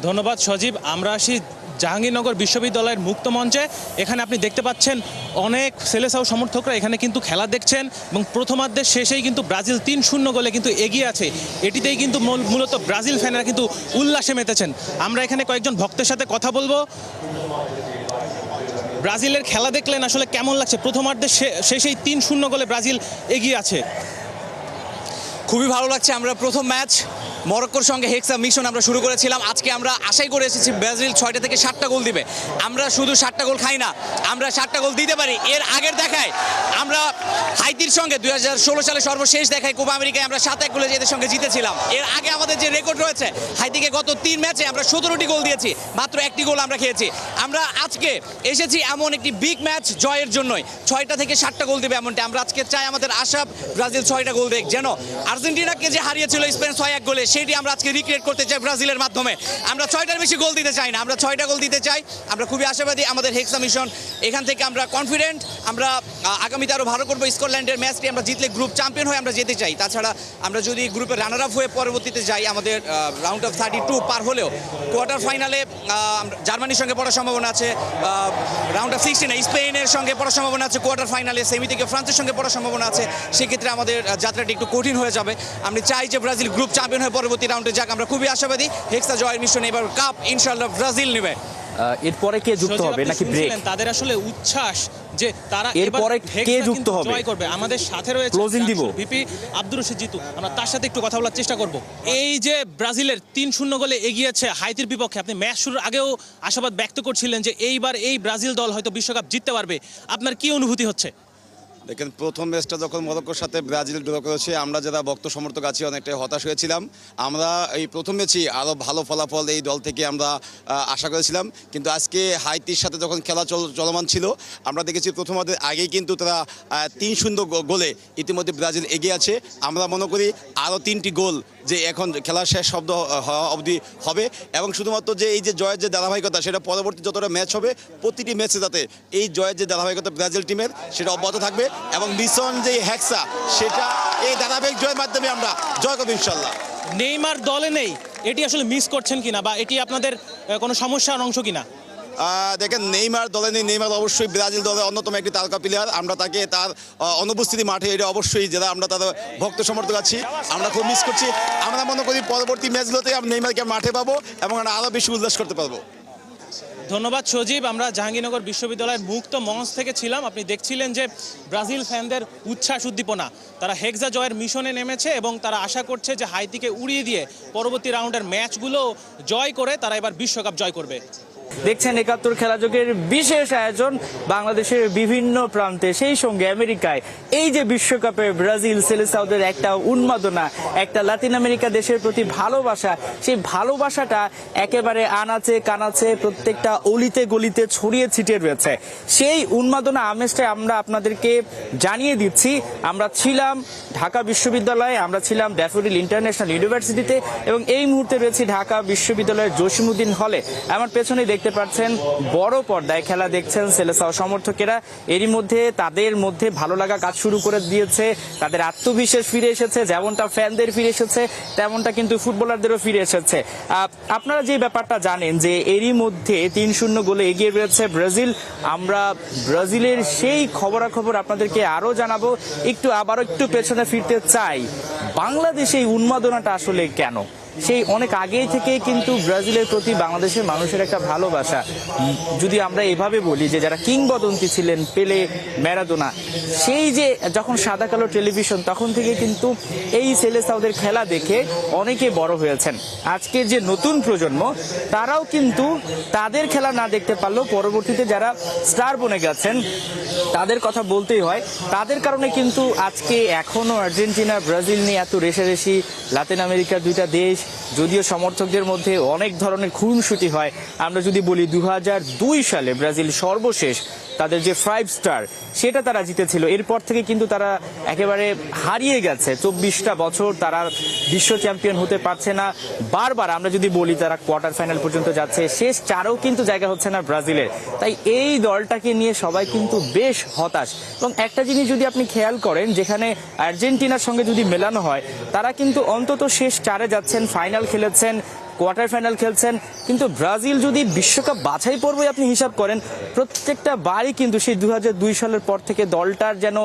ধন্যবাদ সজীব। আমরা আসি জাহাঙ্গীরনগর বিশ্ববিদ্যালয়ের মুক্ত মঞ্চে। এখানে আপনি দেখতে পাচ্ছেন অনেক সেলেসাও সমর্থকরা এখানে কিন্তু খেলা দেখছেন এবং প্রথমার্ধের শেষেই কিন্তু ব্রাজিল 3-0 গোলে কিন্তু এগিয়ে আছে। এটিতেই কিন্তু মূলত ব্রাজিল ফ্যানরা কিন্তু উল্লাসে মেতেছেন। আমরা এখানে কয়েকজন ভক্তের সাথে কথা বলবো। ব্রাজিলের খেলা দেখলেন, আসলে কেমন লাগছে? প্রথমার্ধের শেষেই 3-0 গোলে ব্রাজিল এগিয়ে আছে। খুবই ভালো লাগছে। আমরা প্রথম ম্যাচ মরক্কোর সঙ্গে হেক্সা মিশন আমরা শুরু করেছিলাম। আজকে আমরা আশাই করে এসেছি ব্রাজিল 6টা থেকে 7টা গোল দিবে। আমরা শুধু 7টা গোল খাই না, আমরা 7টা গোল দিতে পারি। এর আগের দেখায় আমরা হাইতির সঙ্গে 2016 সালে সর্বশেষ দেখায় কোপা আমেরিকায় আমরা 7-1 গোলে এদের সঙ্গে জিতেছিলাম। এর আগে আমাদের যে রেকর্ড রয়েছে, হাইতিকে গত 3 ম্যাচে আমরা 17টি গোল দিয়েছি, মাত্র 1টি গোল আমরা খেয়েছি। আমরা আজকে এসেছি এমন একটি বিগ ম্যাচ জয়ের জন্যই। 6টা থেকে 7টা গোল দিবে এমনটা আমরা আজকে চাই। আমাদের আশা ব্রাজিল 6টা গোল দেখ, যেন আর্জেন্টিনাকে যে হারিয়েছিল স্পেন 6-1 গোলে, সেটি আমরা আজকে রিক্রিয়েট করতে চাই ব্রাজিলের মাধ্যমে। আমরা 6টার বেশি গোল দিতে চাই না, আমরা 6টা গোল দিতে চাই। আমরা খুবই আশাবাদী আমাদের হেক্সা মিশন এখান থেকে আমরা কনফিডেন্ট। আমরা আগামীতে আরও ভালো করবো। স্কটল্যান্ডের ম্যাচটি আমরা জিতলে গ্রুপ চ্যাম্পিয়ন হয়ে আমরা যেতে চাই। তাছাড়া আমরা যদি গ্রুপে রানার আপ হয়ে পরবর্তীতে যাই, আমাদের রাউন্ড অফ 32 পার হলেও কোয়ার্টার ফাইনালে জার্মানির সঙ্গে পড়ার সম্ভাবনা আছে, রাউন্ড অফ 16 স্পেনের সঙ্গে পড়ার সম্ভাবনা আছে, কোয়ার্টার ফাইনালে সেমি থেকে ফ্রান্সের সঙ্গে পড়ার সম্ভাবনা আছে। সেক্ষেত্রে আমাদের যাত্রাটি একটু কঠিন হয়ে যাবে। আমি চাই যে ব্রাজিল গ্রুপ চ্যাম্পিয়ন হয়ে পরবর্তী রাউন্ডে যাক। আমরা খুবই আশাবাদী হেক্সা জয়ের মিশনে এবার কাপ ইনশাআল্লাহ ব্রাজিল নেবে। এরপরে কে যুক্ত হবে নাকি ব্রেক? তাদের আসলে উচ্ছ্বাস যে তারা এরপরে কে যুক্ত হবে জয় করবে। আমাদের সাথে রয়েছে ক্লোজিং দিব ভিপি আব্দুর রশিদ জিতু, আমরা তার সাথে একটু কথা বলার চেষ্টা করব। এই যে ব্রাজিলের 3-0 গোলে এগিয়েছে হাইতির বিপক্ষে, আপনি ম্যাচ শুরুর আগেও আশাবাদ ব্যক্ত করছিলেন যে এইবার এই ব্রাজিল দল হয়তো বিশ্বকাপ জিততে পারবে। আপনার কি অনুভূতি হচ্ছে? দেখেন, প্রথম ম্যাচটা যখন মরক্কোর সাথে ব্রাজিল ড্র করেছে, আমরা যারা ভক্ত সমর্থক আছি অনেকটাই হতাশ হয়েছিলাম। আমরা এই প্রথম ম্যাচেই আরও ভালো ফলাফল এই দল থেকে আমরা আশা করেছিলাম। কিন্তু আজকে হাইতির সাথে যখন খেলা চলমান ছিল, আমরা দেখেছি প্রথমার্ধের আগেই কিন্তু তারা 3-0 গোলে ইতিমধ্যে ব্রাজিল এগিয়ে আছে। আমরা মনে করি আরও 3টি গোল যে এখন খেলার শেষ শব্দ হওয়া অবধি হবে, এবং শুধুমাত্র যে এই যে জয়ের যে ধারাবাহিকতা, সেটা পরবর্তী যতটা ম্যাচ হবে প্রতিটি ম্যাচে যাতে এই জয়ের যে ধারাবাহিকতা ব্রাজিল টিমের সেটা অব্যাহত থাকবে, এবং মিশন যে হেক্সা সেটা এই ধারাবাহিক জয়ের মাধ্যমে আমরা জয় করবো ইনশাল্লাহ। নেইমার দলে নেই, এটি আসলে মিস করছেন কিনা বা এটি আপনাদের কোনো সমস্যার অংশ কিনা? দেখেন, নেইমার দলে নেই। নেইমার অবশ্যই ব্রাজিল দলের অন্যতম একটি তারকা প্লেয়ার। আমরা তাকে তার অনুপস্থিতি মাঠে এটা অবশ্যই, যারা আমরা তাদের ভক্ত সমর্থক আছি, আমরা খুব মিস করছি। আমরা মনে করি পরবর্তী ম্যাচগুলোতে আমরা নেইমারকে মাঠে পাবো এবং আমরা আরও বেশি উল্লাস করতে পারবো। ধন্যবাদ সজীব। আমরা জাহাঙ্গীরনগর বিশ্ববিদ্যালয়ের মুক্ত মঞ্চ থেকে ছিলাম। আপনি দেখছিলেন যে ব্রাজিল ফ্যানদের উচ্ছ্বাস উদ্দীপনা, তারা হেক্সা জয়ের মিশনে নেমেছে এবং তারা আশা করছে যে হাইতিকে উড়িয়ে দিয়ে পরবর্তী রাউন্ডের ম্যাচগুলো জয় করে তারা এবার বিশ্বকাপ জয় করবে। দেখছেন ৭১ খেলাযোগের বিশেষ আয়োজন বাংলাদেশের বিভিন্ন প্রান্তে, সেই সঙ্গে আমেরিকায়। এই যে বিশ্বকাপে ব্রাজিল সেলেসাওদের একটা উন্মাদনা, একটা লাতিন আমেরিকা দেশের প্রতি ভালোবাসা, সেই ভালোবাসাটা একেবারে আনাচে কানাচে প্রত্যেকটা অলিতে গলিতে ছড়িয়ে ছিটিয়ে রয়েছে। সেই উন্মাদনা আমেজটা আমরা আপনাদেরকে জানিয়ে দিচ্ছি। আমরা ছিলাম ঢাকা বিশ্ববিদ্যালয়ে, আমরা ছিলাম ড্যাফোডিল ইন্টারন্যাশনাল ইউনিভার্সিটিতে, এবং এই মুহূর্তে রয়েছি ঢাকা বিশ্ববিদ্যালয়ের জসিমউদ্দিন হলে। আমার পেছনে দেখতে পাচ্ছেন বড় পর্দায় খেলা দেখছেন সেলেসাও সমর্থকেরা। এরই মধ্যে তাদের মধ্যে ভালো লাগা কাজ শুরু করে দিয়েছে, তাদের আত্মবিশ্বাস ফিরে এসেছে। যেমনটা ফ্যানদের ফিরে এসেছে, তেমনটা কিন্তু ফুটবলারদেরও ফিরে এসেছে। আপনারা যে ব্যাপারটা জানেন যে এরই মধ্যে 3-0 গোলে এগিয়ে রয়েছে ব্রাজিল। আমরা ব্রাজিলের সেই খবরাখবর আপনাদেরকে আরো জানাবো। আবারও একটু পেছনে ফিরতে চাই, বাংলাদেশে এই উন্মাদনাটা আসলে কেন? সেই অনেক আগেই থেকে কিন্তু ব্রাজিলের প্রতি বাংলাদেশের মানুষের একটা ভালোবাসা। যদি আমরা এভাবে বলি যে যারা কিংবদন্তি ছিলেন, পেলে, ম্যারাডোনা, সেই যে যখন সাদা কালো টেলিভিশন, তখন থেকে কিন্তু এই সেলেসাওদের খেলা দেখে অনেকে বড় হয়েছেন। আজকের যে নতুন প্রজন্ম, তারাও কিন্তু তাদের খেলা না দেখতে পারলেও পরবর্তীতে যারা স্টার বনে গেছেন তাদের কথা বলতেই হয়। তাদের কারণে কিন্তু আজকে এখনো আর্জেন্টিনা ব্রাজিল নিয়ে এত রেষারেষি। লাতিন আমেরিকার দুইটা দেশ, যদিও সমর্থকদের মধ্যে অনেক ধরনের খুনসুটি হয়। আমরা যদি বলি 2002 সালে ব্রাজিল সর্বশেষ তাদের যে 5 স্টার সেটা তারা জিতেছিল, এরপর থেকে কিন্তু তারা একেবারে হারিয়ে গেছে। 24টা বছর তারা বিশ্ব চ্যাম্পিয়ন হতে পারছে না। বারবার আমরা যদি বলি তারা কোয়ার্টার ফাইনাল পর্যন্ত যাচ্ছে, শেষ 4এও কিন্তু জায়গা হচ্ছে না ব্রাজিলের। তাই এই দলটাকে নিয়ে সবাই কিন্তু বেশ হতাশ। এবং একটা জিনিস যদি আপনি খেয়াল করেন, যেখানে আর্জেন্টিনার সঙ্গে যদি মেলানো হয়, তারা কিন্তু অন্তত শেষ 4এ যাচ্ছেন, ফাইনাল খেলেছেন, কোয়ার্টার ফাইনাল খেলছেন, কিন্তু ব্রাজিল যদি বিশ্বকাপ বাছাই পর্বই আপনি হিসাব করেন, প্রত্যেকটা বারই কিন্তু সেই 2002 সালের পর থেকে দলটার যেন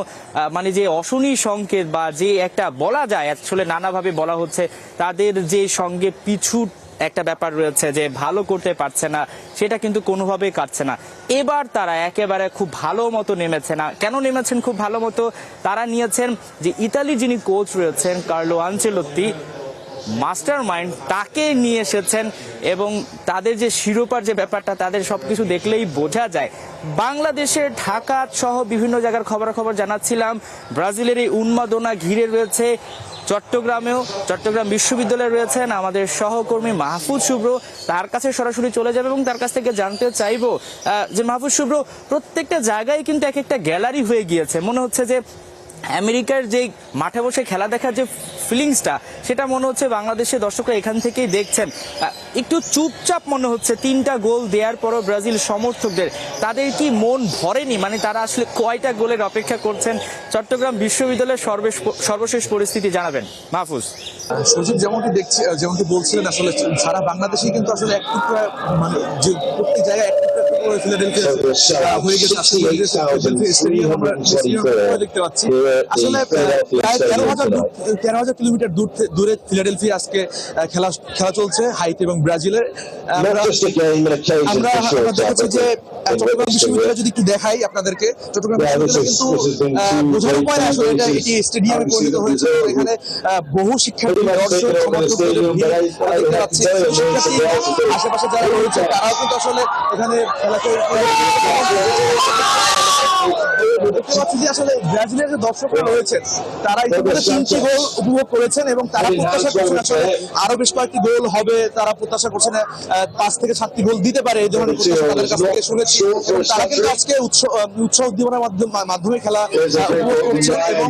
মানে যে অশনি সংকেত বা যে একটা বলা যায় আসলে নানাভাবে বলা হচ্ছে তাদের যে সঙ্গে পিছু একটা ব্যাপার রয়েছে যে ভালো করতে পারছে না, সেটা কিন্তু কোনোভাবেই কাটছে না। এবার তারা একেবারে খুব ভালো মতো নেমেছে না। কেন নেমেছেন খুব ভালো মতো? তারা নিয়েছেন যে ইতালি যিনি কোচ রয়েছেন কার্লো আনচেলত্তি, মাস্টার মাইন্ড, তাকে নিয়ে এসেছেন এবং তাদের যে শিরোপার যে ব্যাপারটা তাদের সবকিছু দেখলেই বোঝা যায়। বাংলাদেশের ঢাকা সহ বিভিন্ন জায়গার খবরাখবর জানাচ্ছিলাম, ব্রাজিলের এই উন্মাদনা ঘিরে রয়েছে চট্টগ্রামেও। চট্টগ্রাম বিশ্ববিদ্যালয়ে রয়েছেন আমাদের সহকর্মী মাহফুজ শুভ্র, তার কাছে সরাসরি চলে যাবে এবং তার কাছ থেকে জানতে চাইবো যে মাহফুজ শুভ্র, প্রত্যেকটা জায়গায় কিন্তু এক একটা গ্যালারি হয়ে গিয়েছে। মনে হচ্ছে যে আমেরিকার যে মাঠে বসে খেলা দেখার যে ফিলিংসটা, সেটা মনে হচ্ছে বাংলাদেশের দর্শকরা এখান থেকেই দেখছেন। একটু চুপচাপ মনে হচ্ছে 3টা গোল দেওয়ার পরও ব্রাজিল সমর্থকদের, তাদের কি মন ভরেনি? মানে তারা আসলে কয়টা গোলের অপেক্ষা করছেন? চট্টগ্রাম বিশ্ববিদ্যালয়ের সর্বশেষ পরিস্থিতি জানাবেন মাহফুজ। সজীব, যেমনটি বলছিলেন, আসলে সারা বাংলাদেশে কিন্তু আসলে এক টুকরা, মানে যে প্রত্যেক জায়গায় এক টুকরা ফিলাডেলফিয়া হয়ে গেছে। দেখতে পাচ্ছি আসলে প্রায় 13,000 কিলোমিটার দূরে ফিলাডেলফিয়া আজকে খেলা চলছে হাইতি এবং ব্রাজিলের। আমরা দেখেছি যে চট্টগ্রাম বিশ্ববিদ্যালয় যদি একটু দেখাই আপনাদেরকে, চট্টগ্রাম বিশ্ববিদ্যালয় কিন্তু বোঝার উপায় না আসলে এটি স্টেডিয়ামে পরিণত হয়েছে। এখানে বহু শিক্ষার্থী, দর্শক, সমর্থকদের ভিড় দেখতে পাচ্ছি। শিক্ষার্থী আশেপাশে যারা রয়েছে তারাও কিন্তু আসলে এখানে খেলাকে দেখতে পাচ্ছি যে আসলে ব্রাজিলের যে দর্শকরা রয়েছেন তারা ইতিমধ্যে 3টি গোল উপভোগ করেছেন এবং তারা প্রত্যাশা করছেন আসলে আরো বেশ কয়েকটি গোল হবে। তারা প্রত্যাশা করছেন 5 থেকে 7টি গোল দিতে পারে, এই ধরনের প্রত্যাশা তাদের কাছ থেকে শুনেছি। এবং তারা কিন্তু আজকে উৎসাহ উদ্দীপনার মাধ্যমে খেলা উপভোগ করছেন। এবং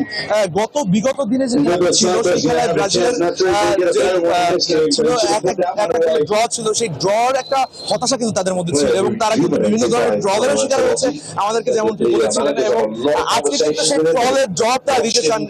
বিগত দিনে যে খেলা ছিল সেই খেলায় ব্রাজিলের ছিল ড্র ছিল, সেই ড্রর একটা হতাশা কিন্তু তাদের মধ্যে ছিল এবং তারা কিন্তু বিভিন্ন ধরনের ড্রলের শিকার হয়েছে আমাদেরকে যেমনটি বলেছিলেন। এবং আজকে কিন্তু সেই ড্রলের জবটা দিতে চান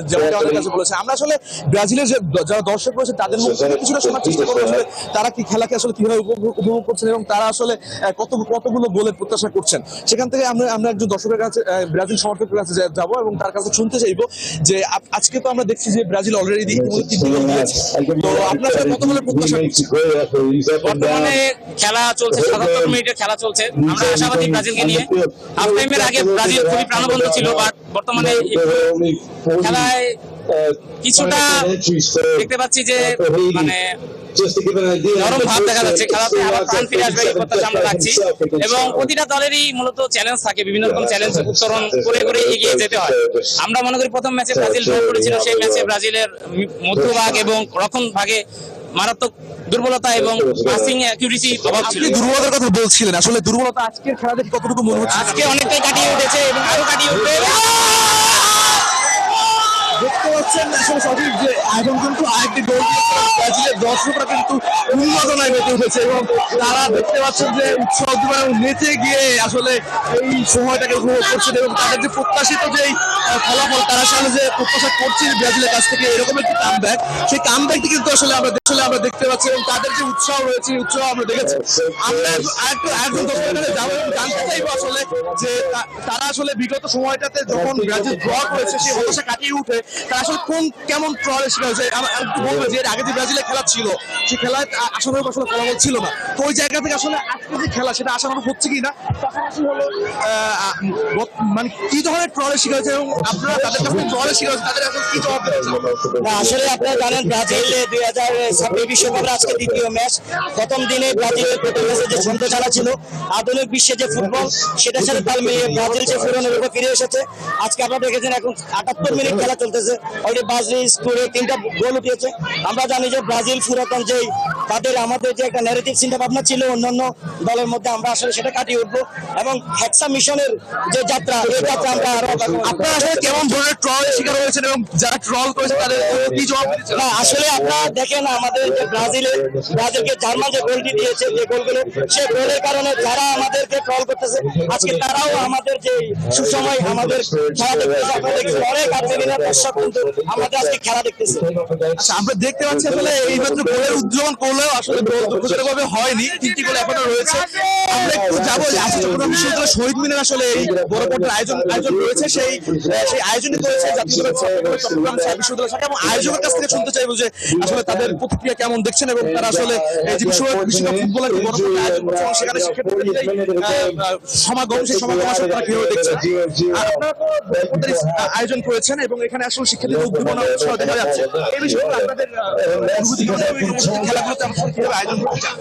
যেমন আমাদের কাছে বলেছে। আমরা আসলে ব্রাজিলের যারা দর্শক রয়েছে তাদের মুখ থেকে কিছুটা শোনার চেষ্টা করবো আসলে তারা কি খেলাকে আসলে কিভাবে উপভোগ করছেন এবং তারা আসলে কতগুলো গোলের প্রত্যাশা করছেন। সেখান থেকে আমরা একজন দর্শকের কাছে, ব্রাজিল সমর্থকের কাছে যাবো এবং তার কাছে শুনতে চাইবো যে আজকে তো আমরা দেখছি যে ব্রাজিল অলরেডি ইতিমধ্যে 3টি গোল দিয়েছে, তো আপনার কত গোলের প্রত্যাশা করছেন? বর্তমানে খেলা চলছে, 77 মিনিটের খেলা চলছে। আমরা আশাবাদী ব্রাজিলকে নিয়ে। হাফ টাইমের আগে ব্রাজিল খুবই প্রাণবন্ত ছিল, বাট বর্তমানে খেলায় কিছুটা দেখতে পাচ্ছি যে মানে নরম ভাব দেখা যাচ্ছে। খেলাতে আবার প্রাণ ফিরে আসবে এই প্রত্যাশা আমরা রাখছি। এবং প্রতিটা দলেরই মূলত চ্যালেঞ্জ থাকে, বিভিন্ন রকম চ্যালেঞ্জ উত্তরণ করে এগিয়ে যেতে হয়। আমরা মনে করি প্রথম ম্যাচে ব্রাজিল ড্র করেছিল, সেই ম্যাচে ব্রাজিলের মধ্যভাগ এবং রক্ষণ ভাগে মারাত্মক দুর্বলতা এবং পাসিং অ্যাকিউরেসি অভাব ছিল। আপনি দুর্বলতার কথা বলছিলেন, আসলে দুর্বলতা আজকের খেলা দেখে কতটুকু মনে হচ্ছে? আজকে অনেকটাই কাটিয়ে উঠেছে এবং আরো কাটিয়ে উঠবে। দেখতে পাচ্ছেন আসলে সঠিক যে এখন কিন্তু আরেকটি গোল ব্রাজিলের দর্শকরা কিন্তু উন্মাদনায় মেতে উঠেছে এবং তারা দেখতে পাচ্ছেন যে উৎসাহ উদ্দীপনা নেচে গিয়ে আসলে এই সময়টাকে উপভোগ করছেন এবং তাদের যে প্রত্যাশিত যে ফলাফল, তারা আসলে যে প্রত্যাশা করছে ব্রাজিলের কাছ থেকে এরকম একটি কামব্যাক, সেই কামব্যাকটি কিন্তু আসলে আমরা দেখতে পাচ্ছি এবং তাদের যে উৎসাহ রয়েছে উৎসাহ আমরা দেখেছি। আমরা একজন দর্শকের যাবো এবং জানতে চাইবো আসলে যে তারা আসলে বিগত সময়টাতে যখন ব্রাজিল ড্র করেছে সেই হতাশা কাটিয়ে উঠে তারা আসলে কেমন ট্রলের শিকার হয়েছে। একটু বলবো যে আগে যে ব্রাজিলের খেলা ছিল সেই খেলায় আশানুরূপ আসলে ফলাফল ছিল না, তো ওই জায়গা থেকে আসলে আজকে যে খেলা সেটা আশানুরূপ হচ্ছে কি না, মানে কি ধরনের ট্রলের শিকার হয়েছে এবং আপনারা তাদের কাছে ট্রলের শিকার হয়েছে তাদের এখন কি জবাব দিচ্ছেন? আসলে আপনারা জানেন ব্রাজিল 2026 বিশ্বকাপের আজকে দ্বিতীয় ম্যাচ। প্রথম দিনে ব্রাজিলের প্রথম ম্যাচে যে ছন্দ খেলা ছিল, আধুনিক বিশ্বে যে ফুটবল সেটার সাথে তাল মিলিয়ে ব্রাজিল যে পুরনো রূপে ফিরে এসেছে। আজকে আপনারা দেখেছেন এখন 78 মিনিট খেলা চলতেছে, অলরেডি ব্রাজিল স্কোরে 3টা গোল উঠিয়েছে। আমরা জানি যে ব্রাজিল পুরাতন যেই আমাদের যে একটা ন্যারেটিভ চিন্তা ভাবনা ছিল অন্যান্য দলের মধ্যে, আমরা আসলে সেটা কাটিয়ে উঠবো এবং হেক্সা মিশনের যে যাত্রা, এই যাত্রা আমরা আরো। আপনারা আসলে কেমন ধরনের ট্রলের শিকার হয়েছেন এবং যারা ট্রল করেছে তাদের কি জবাব দিচ্ছেন? না, আসলে আপনারা দেখেন আমাদের যে ব্রাজিলকে জার্মান যে গোলটি দিয়েছে, যে গোলগুলো, সেই গোলের কারণে যারা আমাদেরকে ট্রল করতেছে আজকে তারাও আমাদের যে সুসময় আমাদের খেলা দেখতেছে। আপনারা দেখছেন অনেক আর্জেন্টিনার দর্শক কিন্তু আমাদের আজকে খেলা দেখতেছে। আচ্ছা, আমরা দেখতে পাচ্ছি আসলে এই মাত্র গোলের উদ্যাপন করলেও আসলে গোল দুঃখজনকভাবে হয়নি, 3টি গোল এখনো রয়েছে। আমরা একটু যাবো আজকে চট্টগ্রাম বিশ্ববিদ্যালয় শহীদ মিনার আসলে এই বড় পর্যায়ের আয়োজন রয়েছে, সেই আয়োজনই করেছে জাতীয় চট্টগ্রাম বিশ্ববিদ্যালয় শাখা, এবং আয়োজকের কাছ থেকে শুনতে চাইবো যে আসলে তাদের প্রতিক্রিয়া কেমন দেখছেন এবং তারা আসলে এই যে বিশ্বকাপ ফুটবলের বড় পর্যায়ে আয়োজন করছে এবং সেখানে শিক্ষার্থীদের সমাগম, সেই সমাগম আসলে তারা কিভাবে দেখছেন। আর আপনারা তো বড় আয়োজন করেছেন এবং এখানে আসলে শিক্ষার্থীদের উদ্দীপনা উৎসাহ দেখা যাচ্ছে, এই বিষয়ে আপনাদের অনুভূতি খেলাগুলোতে আপনারা কিভাবে আয়োজন করতে চান?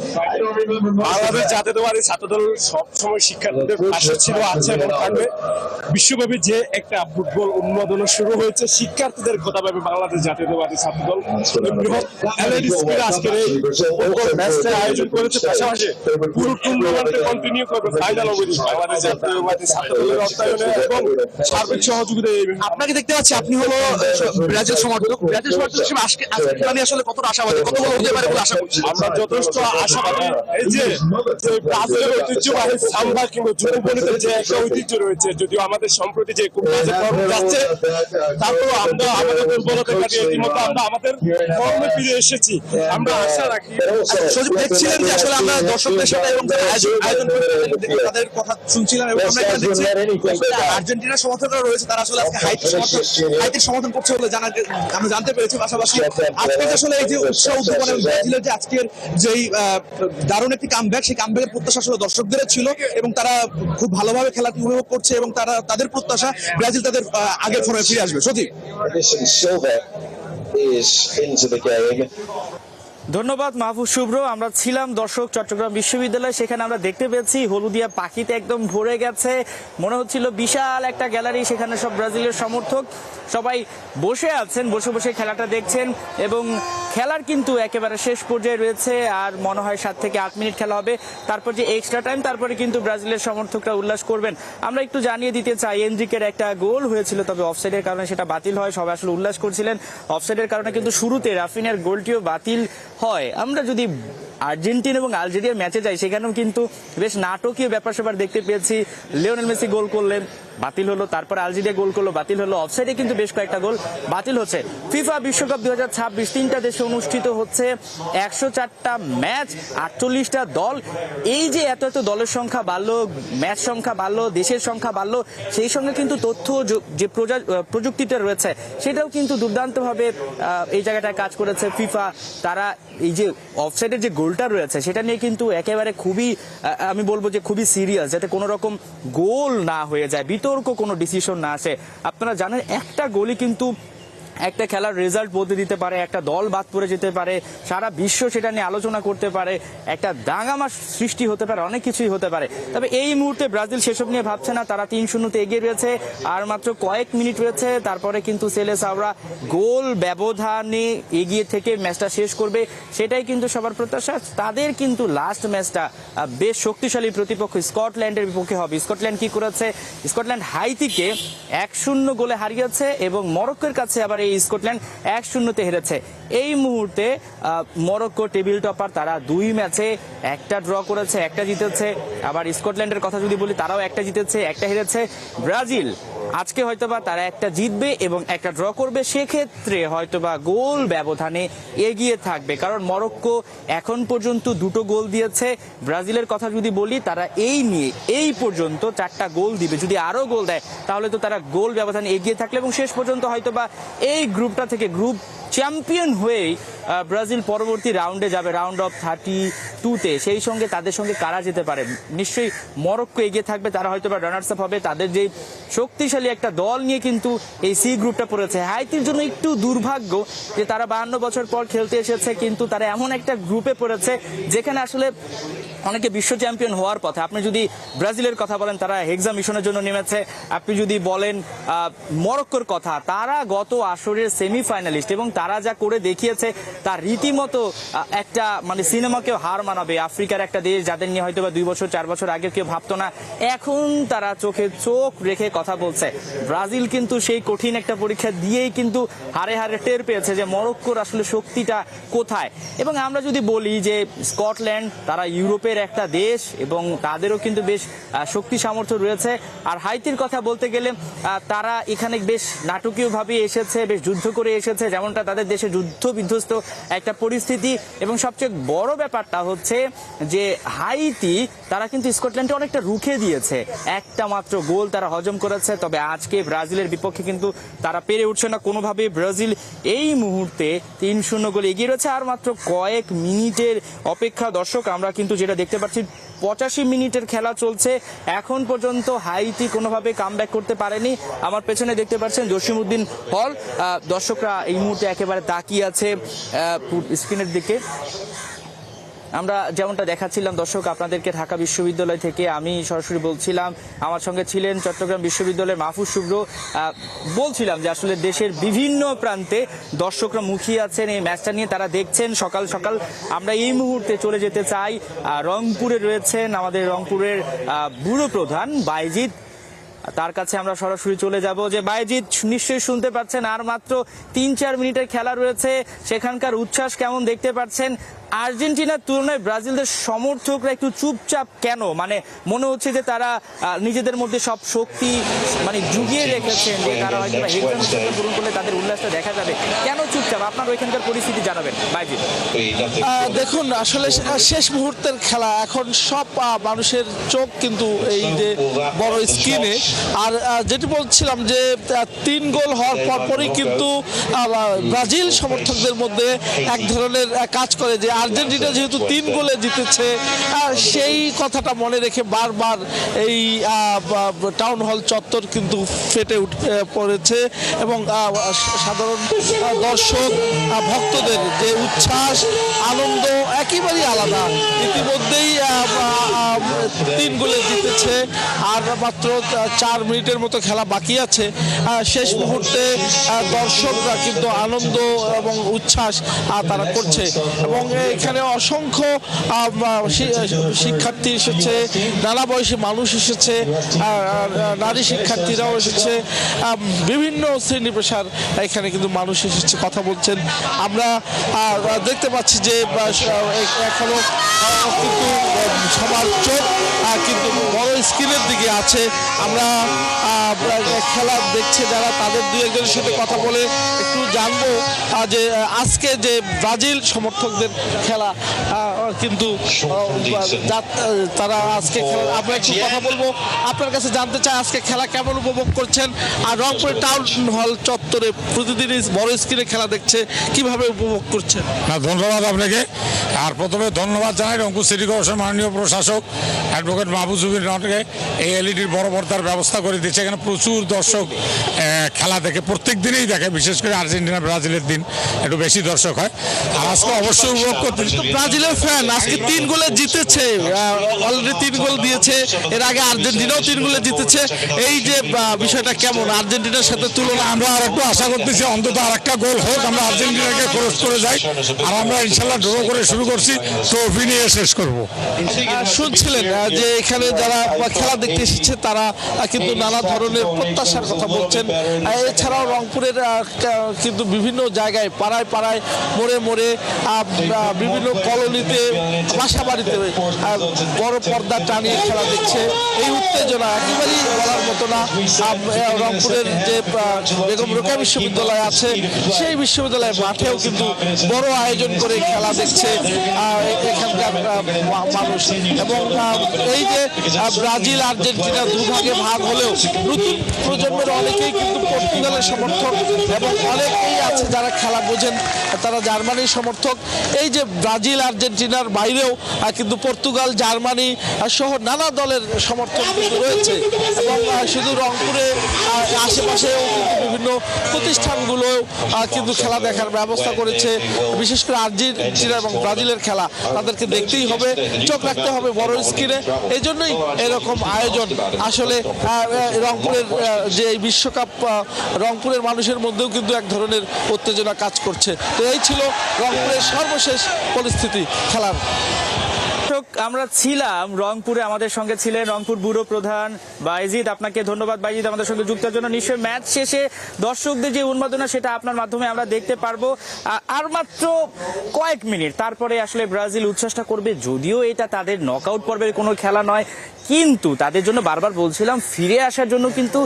বাংলাদেশ জাতীয়তাবাদী ছাত্রদল সবসময় শিক্ষার্থীদের পাশে ছিল, আছে এবং থাকবে। বিশ্বব্যাপী যে একটা ফুটবল উন্মাদন শুরু হয়েছে, শিক্ষার্থীদের কথা ভেবে বাংলাদেশ জাতীয়তাবাদী ছাত্রদল বৃহৎ LED স্ক্রিনে আজকের এই ফুটবল ম্যাচটা আয়োজন করেছে। পাশাপাশি পুরো টুর্নামেন্টে কন্টিনিউ করবে ফাইনাল অবধি বাংলাদেশ জাতীয়তাবাদী ছাত্রদলের অর্থায়নে এবং সার্বিক সহযোগিতায়। আপনাকে দেখতে পাচ্ছি আপনি হলো ব্রাজিল সমর্থক হিসেবে আজকে খেলা নিয়ে আসলে কতটা আশাবাদী, কত বড় হতে পারে বলে আশা করছি? আমরা যথেষ্ট আশাবাদী। এই যে ব্রাজিলের ঐতিহ্যবাহী সাম্বা কিংবা যুববনিদের যে একটা ঐতিহ্য রয়েছে, যদিও আমাদের সম্প্রতি যে খুব বাজে ফর্ম যাচ্ছে, তারপর আমরা আমাদের দুর্বলতা কাটিয়ে ইতিমধ্যে আমরা আমাদের ফর্মে ফিরে এসেছি। আমরা আশা রাখি। সজীব, দেখছিলেন যে আসলে আমরা দর্শকদের সাথে এবং আয়োজন করে তাদের কথা শুনছিলাম এবং আমরা এখানে দেখছি আর্জেন্টিনার সমর্থকরা রয়েছে, তারা আসলে আজকে হাইতির সমর্থন করছে বলে আমরা জানতে পেরেছি। পাশাপাশি আজকে আসলে এই যে উৎসাহ উদ্দীপনা এবং ব্রাজিলের যে আজকের যেই দারুণ একটি কামব্যাক, সেই কামব্যাকের প্রত্যাশা আসলে দর্শকদের ছিল এবং তারা খুব ভালোভাবে খেলাটি উপভোগ করছে এবং তাদের প্রত্যাশা ব্রাজিল তাদের আগের ফর্মে ফিরে আসবে। সত্যি ধন্যবাদ মাহফুজ শুভ্র। আমরা ছিলাম দর্শক চট্টগ্রাম বিশ্ববিদ্যালয়, সেখানে আমরা দেখতে পেয়েছি হলুদিয়া পাখিতে একদম ভরে গেছে, মনে হচ্ছিল বিশাল একটা গ্যালারি, সেখানে সব ব্রাজিলের সমর্থক সবাই বসে আছেন, বসে বসে খেলাটা দেখছেন এবং খেলার কিন্তু একেবারে শেষ পর্যায়ে রয়েছে। আর মনে হয় 7 থেকে 8 মিনিট খেলা হবে, তারপর যে এক্সট্রা টাইম, তারপরে কিন্তু ব্রাজিলের সমর্থকরা উল্লাস করবেন। আমরা একটু জানিয়ে দিতে চাই, এনরিকের একটা গোল হয়েছিল, তবে অফসাইডের কারণে সেটা বাতিল হয়। সবাই আসলে উল্লাস করছিলেন, অফসাইডের কারণে কিন্তু শুরুতে রাফিনার গোলটিও বাতিল হয়। আমরা যদি আর্জেন্টিনা এবং আলজেরিয়ার ম্যাচে যাই, সেখানেও কিন্তু বেশ নাটকীয় ব্যাপার স্যাপার দেখতে পেয়েছি। লিওনেল মেসি গোল করলেন, বাতিল হলো, তারপর আলজেরিয়া গোল করলো, বাতিল হলো। অফসাইডে কিন্তু বেশ কয়েকটা গোল বাতিল হচ্ছে। ফিফা বিশ্বকাপ 2026 3টা দেশে অনুষ্ঠিত হচ্ছে, 104টা ম্যাচ, 48টা দল। এই যে এত এত দলের সংখ্যা বাড়লো, ম্যাচ সংখ্যা বাড়লো, দেশের সংখ্যা বাড়লো, সেই সঙ্গে কিন্তু তথ্য যে প্রযুক্তিটা রয়েছে সেটাও কিন্তু দুর্দান্তভাবে এই জায়গাটায় কাজ করেছে ফিফা। তারা এই যে অফসাইডের যে গোলটা রয়েছে সেটা নিয়ে কিন্তু একেবারে খুবই, আমি বলবো যে খুবই সিরিয়াস, যাতে কোনো রকম গোল না হয়ে যায়, বিতর্ক কোনো ডিসিশন না আসে। আপনারা জানেন একটা গোলই কিন্তু একটা খেলার রেজাল্ট বদলে দিতে পারে, একটা দল বাদ পড়ে যেতে পারে, সারা বিশ্ব সেটা নিয়ে আলোচনা করতে পারে, একটা দাঙ্গামা সৃষ্টি হতে পারে, অনেক কিছুই হতে পারে। তবে এই মুহূর্তে ব্রাজিল সেসব নিয়ে ভাবছে না, তারা 3-0-তে এগিয়ে রয়েছে, আর মাত্র কয়েক মিনিট রয়েছে, তারপরে কিন্তু সেলেসাওরা গোল ব্যবধানে এগিয়ে থেকে ম্যাচটা শেষ করবে, সেটাই কিন্তু সবার প্রত্যাশা। তাদের কিন্তু লাস্ট ম্যাচটা বেশ শক্তিশালী প্রতিপক্ষ স্কটল্যান্ডের বিপক্ষে হবে। স্কটল্যান্ড কি করেছে? স্কটল্যান্ড হাইতিকে 1-0 গোলে হারিয়েছে এবং মরক্কোর কাছে আবার এই স্কটল্যান্ড 1-0-তে হেরেছে। এই মুহূর্তে মরক্কো টেবিল টপার, তারা 2 ম্যাচে একটা ড্র করেছে, একটা জিতেছে। আবার স্কটল্যান্ডের কথা যদি বলি, তারাও একটা জিতেছে, একটা হেরেছে। ব্রাজিল আজকে হয়তোবা তারা একটা জিতবে এবং একটা ড্র করবে, সেক্ষেত্রে হয়তোবা গোল ব্যবধানে এগিয়ে থাকবে, কারণ মরক্কো এখন পর্যন্ত 2টো গোল দিয়েছে। ব্রাজিলের কথা যদি বলি, তারা এই পর্যন্ত 4টা গোল দিবে, যদি আরো গোল দেয় তাহলে তো তারা গোল ব্যবধানে এগিয়ে থাকলে এবং শেষ পর্যন্ত হয়তোবা এই গ্রুপটা থেকে গ্রুপ চ্যাম্পিয়ন হয়েই ব্রাজিল পরবর্তী রাউন্ডে যাবে, রাউন্ড অফ 32-তে। সেই সঙ্গে তাদের সঙ্গে কারা যেতে পারে? নিশ্চয়ই মরক্কো এগিয়ে থাকবে, তারা হয়তোবা রানার্স আপ হবে। তাদের যে শক্তিশালী একটা দল নিয়ে কিন্তু এই সি গ্রুপটা পড়েছে। হাইতির জন্য একটু দুর্ভাগ্য যে তারা 52 বছর পর খেলতে এসেছে, কিন্তু তারা এমন একটা গ্রুপে পড়েছে যেখানে আসলে অনেকে বিশ্ব চ্যাম্পিয়ন হওয়ার পথে। আপনি যদি ব্রাজিলের কথা বলেন, তারা হেক্সা মিশনের জন্য নেমেছে। আপনি যদি বলেন মরক্কোর কথা, তারা গত আসরের সেমিফাইনালিস্ট এবং তারা যা করে দেখিয়েছে তার রীতিমতো একটা মানে সিনেমাকেও হার মানাবে। আফ্রিকার একটা দেশ যাদের নিয়ে হয়তো বা 2 বছর 4 বছর আগে কেউ ভাবতো না, এখন তারা চোখে চোখ রেখে কথা বলছে। ব্রাজিল কিন্তু সেই কঠিন একটা পরীক্ষা দিয়েই কিন্তু হারে হারে টের পেয়েছে যে মরক্কোর আসলে শক্তিটা কোথায়। এবং আমরা যদি বলি যে স্কটল্যান্ড তারা ইউরোপের একটা দেশ এবং তাদেরও কিন্তু বেশ শক্তি সামর্থ্য রয়েছে। আর হাইতির কথা বলতে গেলে তারা এখানে বেশ নাটকীয়ভাবে এসেছে, বেশ যুদ্ধ করে এসেছে, যেমনটা তাদের দেশে যুদ্ধ বিধ্বস্ত একটা পরিস্থিতি। এবং সবচেয়ে বড় ব্যাপারটা হচ্ছে যে হাইতি তারা কিন্তু স্কটল্যান্ডে অনেকটা রুখে দিয়েছে, একটা মাত্র গোল তারা হজম করেছে। তবে আজকে ব্রাজিলের বিপক্ষে কিন্তু তারা পেরে উঠছে না কোনোভাবে। ব্রাজিল এই মুহূর্তে 3-0 গোলে এগিয়ে রয়েছে। আর মাত্র কয়েক মিনিটের অপেক্ষা। দর্শক, আমরা কিন্তু যেটা দেখতে পাচ্ছি 85 মিনিটের খেলা চলছে, এখন পর্যন্ত হাইতি কোনোভাবে কামব্যাক করতে পারেনি। আমার পেছনে দেখতে পাচ্ছেন জসিমউদ্দিন হল, দর্শকরা এই মুহূর্তে একেবারে তাকিয়ে আছে স্ক্রিনের দিকে। আমরা যেমনটা দেখাচ্ছিলাম দর্শক আপনাদেরকে ঢাকা বিশ্ববিদ্যালয় থেকে আমি সরাসরি বলছিলাম, আমার সঙ্গে ছিলেন চট্টগ্রাম বিশ্ববিদ্যালয়ের মাহফুজ শুভ্র। বলছিলাম যে আসলে দেশের বিভিন্ন প্রান্তে দর্শকরা মুখিয়ে আছেন এই ম্যাচটা নিয়ে, তারা দেখছেন সকাল সকাল। আমরা এই মুহূর্তে চলে যেতে চাই রংপুরে রয়েছেন আমাদের রংপুরের ব্যুরো প্রধান বাইজিৎ, তার কাছে আমরা সরাসরি চলে যাব। যে বাইজিৎ, নিশ্চয়ই শুনতে পাচ্ছেন আর মাত্র 3-4 মিনিটের খেলা রয়েছে, সেখানকার উচ্ছ্বাস কেমন দেখতে পাচ্ছেন? আর্জেন্টিনার তুলনায় ব্রাজিলদের সমর্থকরা একটু চুপচাপ কেন? মানে মনে হচ্ছে যে তারা নিজেদের মধ্যে সব শক্তি মানে জুগিয়ে রেখেছেন, যে তারা হয়তো পূরণ করলে তাদের উল্লাসটা দেখা যাবে। কেন চুপচাপ? আপনার ওইখানকার পরিস্থিতি জানাবেন বাইজিৎ। দেখুন, আসলে শেষ মুহূর্তের খেলা, এখন সব মানুষের চোখ কিন্তু এই যে বড় স্ক্রিনে। আর যেটি বলছিলাম যে 3 গোল হওয়ার পরপরই কিন্তু ব্রাজিল সমর্থকদের মধ্যে এক ধরনের কাজ করে যে আর্জেন্টিনা যেহেতু 3 গোলে জিতেছে, সেই কথাটা মনে রেখে বারবার এই টাউন হল চত্বর কিন্তু ফেটে পড়েছে। এবং সাধারণ দর্শক ভক্তদের যে উচ্ছ্বাস আনন্দ একেবারেই আলাদা। ইতিমধ্যেই 3 গোলে জিতেছে, আর মাত্র 4 মিনিটের মতো খেলা বাকি আছে। শেষ মুহূর্তে দর্শকরা কিন্তু আনন্দ এবং উচ্ছ্বাস তারা করছে। এবং এখানে অসংখ্য শিক্ষার্থী এসেছে, নানা বয়সী মানুষ এসেছে, নারী শিক্ষার্থীরাও এসেছে, বিভিন্ন শ্রেণী পেশার এখানে কিন্তু মানুষ এসেছে, কথা বলছেন। আমরা দেখতে পাচ্ছি যে এখনো কিন্তু সবার চোখ কিন্তু বড় স্ক্রিনের দিকে আছে। আমরা খেলা দেখছে যারা, তাদের 2-1 সাথে কথা বলে একটু জানবো যে আজকে যে ব্রাজিল সমর্থকদের খেলা কিন্তু তারা আজকে খেলা, আমরা একটু কথা বলবো, আপনার কাছে জানতে চাই আজকে খেলা কেমন উপভোগ করছেন, আর রংপুরের টাউন হল চত্বরে প্রতিদিন বড় স্ক্রিনে খেলা দেখছে, কিভাবে উপভোগ করছেন? ধন্যবাদ আপনাকে। আর প্রথমে ধন্যবাদ জানাই রংপুর সিটি কর্পোরেশন মাননীয় প্রশাসক অ্যাডভোকেট মাহবুব জুবির রহমানকে এই এলইডির বড় পর্দার ব্যবস্থা করে দিচ্ছে। এখানে প্রচুর দর্শক খেলা দেখে, প্রত্যেক দিনেই দেখে, বিশেষ করে আর্জেন্টিনা ব্রাজিলের দিন একটু বেশি দর্শক হয়। আর আজকে অবশ্যই উপভোগ করতে ব্রাজিলের ফ্যান আজকে 3 গোলে জিতেছে, অলরেডি 3 গোল দিয়েছে, এর আগে আর্জেন্টিনাও 3 গোলে জিতেছে। এই যে বিষয়টা কেমন আর্জেন্টিনার সাথে তুলনা? আমরা আর একটু আশা করতেছি অন্তত আর একটা গোল হোক, আমরা আর্জেন্টিনাকে ক্রস করে যাই। আর আমরা ইনশাল্লাহ ড্র করে শুরু করছি, ট্রফি নিয়ে শেষ করব। শুনছিলেন যে এখানে যারা খেলা দেখতে এসেছে তারা কিন্তু নানা ধরনের প্রত্যাশার কথা বলছেন। এছাড়াও রংপুরের কিন্তু বিভিন্ন জায়গায় পাড়ায় পাড়ায় মোড়ে মোড়ে বিভিন্ন কলোনিতে বাসা বাড়িতে বড় পর্দা টানিয়ে খেলা দেখছে। এই উত্তেজনা একেবারেই বলার মতো না। রংপুরের যে বেগম রোকেয়া বিশ্ববিদ্যালয় আছে, সেই বিশ্ববিদ্যালয়ের মাঠেও কিন্তু বড় আয়োজন করে খেলা দেখছে এখানকার মানুষ। এবং এই যে ব্রাজিল আর্জেন্টিনা দুভাগে ভাগ হলেও নতুন প্রজন্মের অনেকেই কিন্তু পর্তুগালের সমর্থক, এবং অনেকেই আছে যারা খেলা বোঝেন তারা জার্মানির সমর্থক। এই যে ব্রাজিল আর্জেন্টিনার বাইরেও কিন্তু পর্তুগাল, জার্মানি সহ নানা দলের সমর্থক কিন্তু রয়েছে। এবং শুধু রংপুরে আশেপাশেও কিন্তু বিভিন্ন বিভিন্ন প্রতিষ্ঠানগুলো কিন্তু খেলা দেখার ব্যবস্থা করেছে। বিশেষ করে আর্জেন্টিনা এবং ব্রাজিলের খেলা তাদেরকে দেখতেই হবে, চোখ রাখতে হবে বড় স্ক্রিনে। এই জন্যই এরকম আয়োজন। আসলে রংপুরের যে বিশ্বকাপ, রংপুরের মানুষের মধ্যেও কিন্তু এক ধরনের উত্তেজনা কাজ করছে। তো এই ছিল রংপুরের সর্বশেষ পরিস্থিতি খেলার। আমরা ছিলাম রংপুরে, আমাদের সঙ্গে ছিলেন রংপুর ব্যুরো প্রধান বাইজিদ। আপনাকে ধন্যবাদ বাইজিদ আমাদের সঙ্গে যুক্তের জন্য। নিশ্চয়ই ম্যাচ শেষে দর্শকদের যে উন্মাদনা সেটা আপনার মাধ্যমে আমরা দেখতে পারবো। আর মাত্র কয়েক মিনিট তারপরে আসলে ব্রাজিল উচ্ছ্বাসটা করবে, যদিও এটা তাদের নকআউট পর্বের কোনো খেলা নয়, কিন্তু তাদের জন্য বারবার বলছিলাম ফিরে আসার জন্য কিন্তু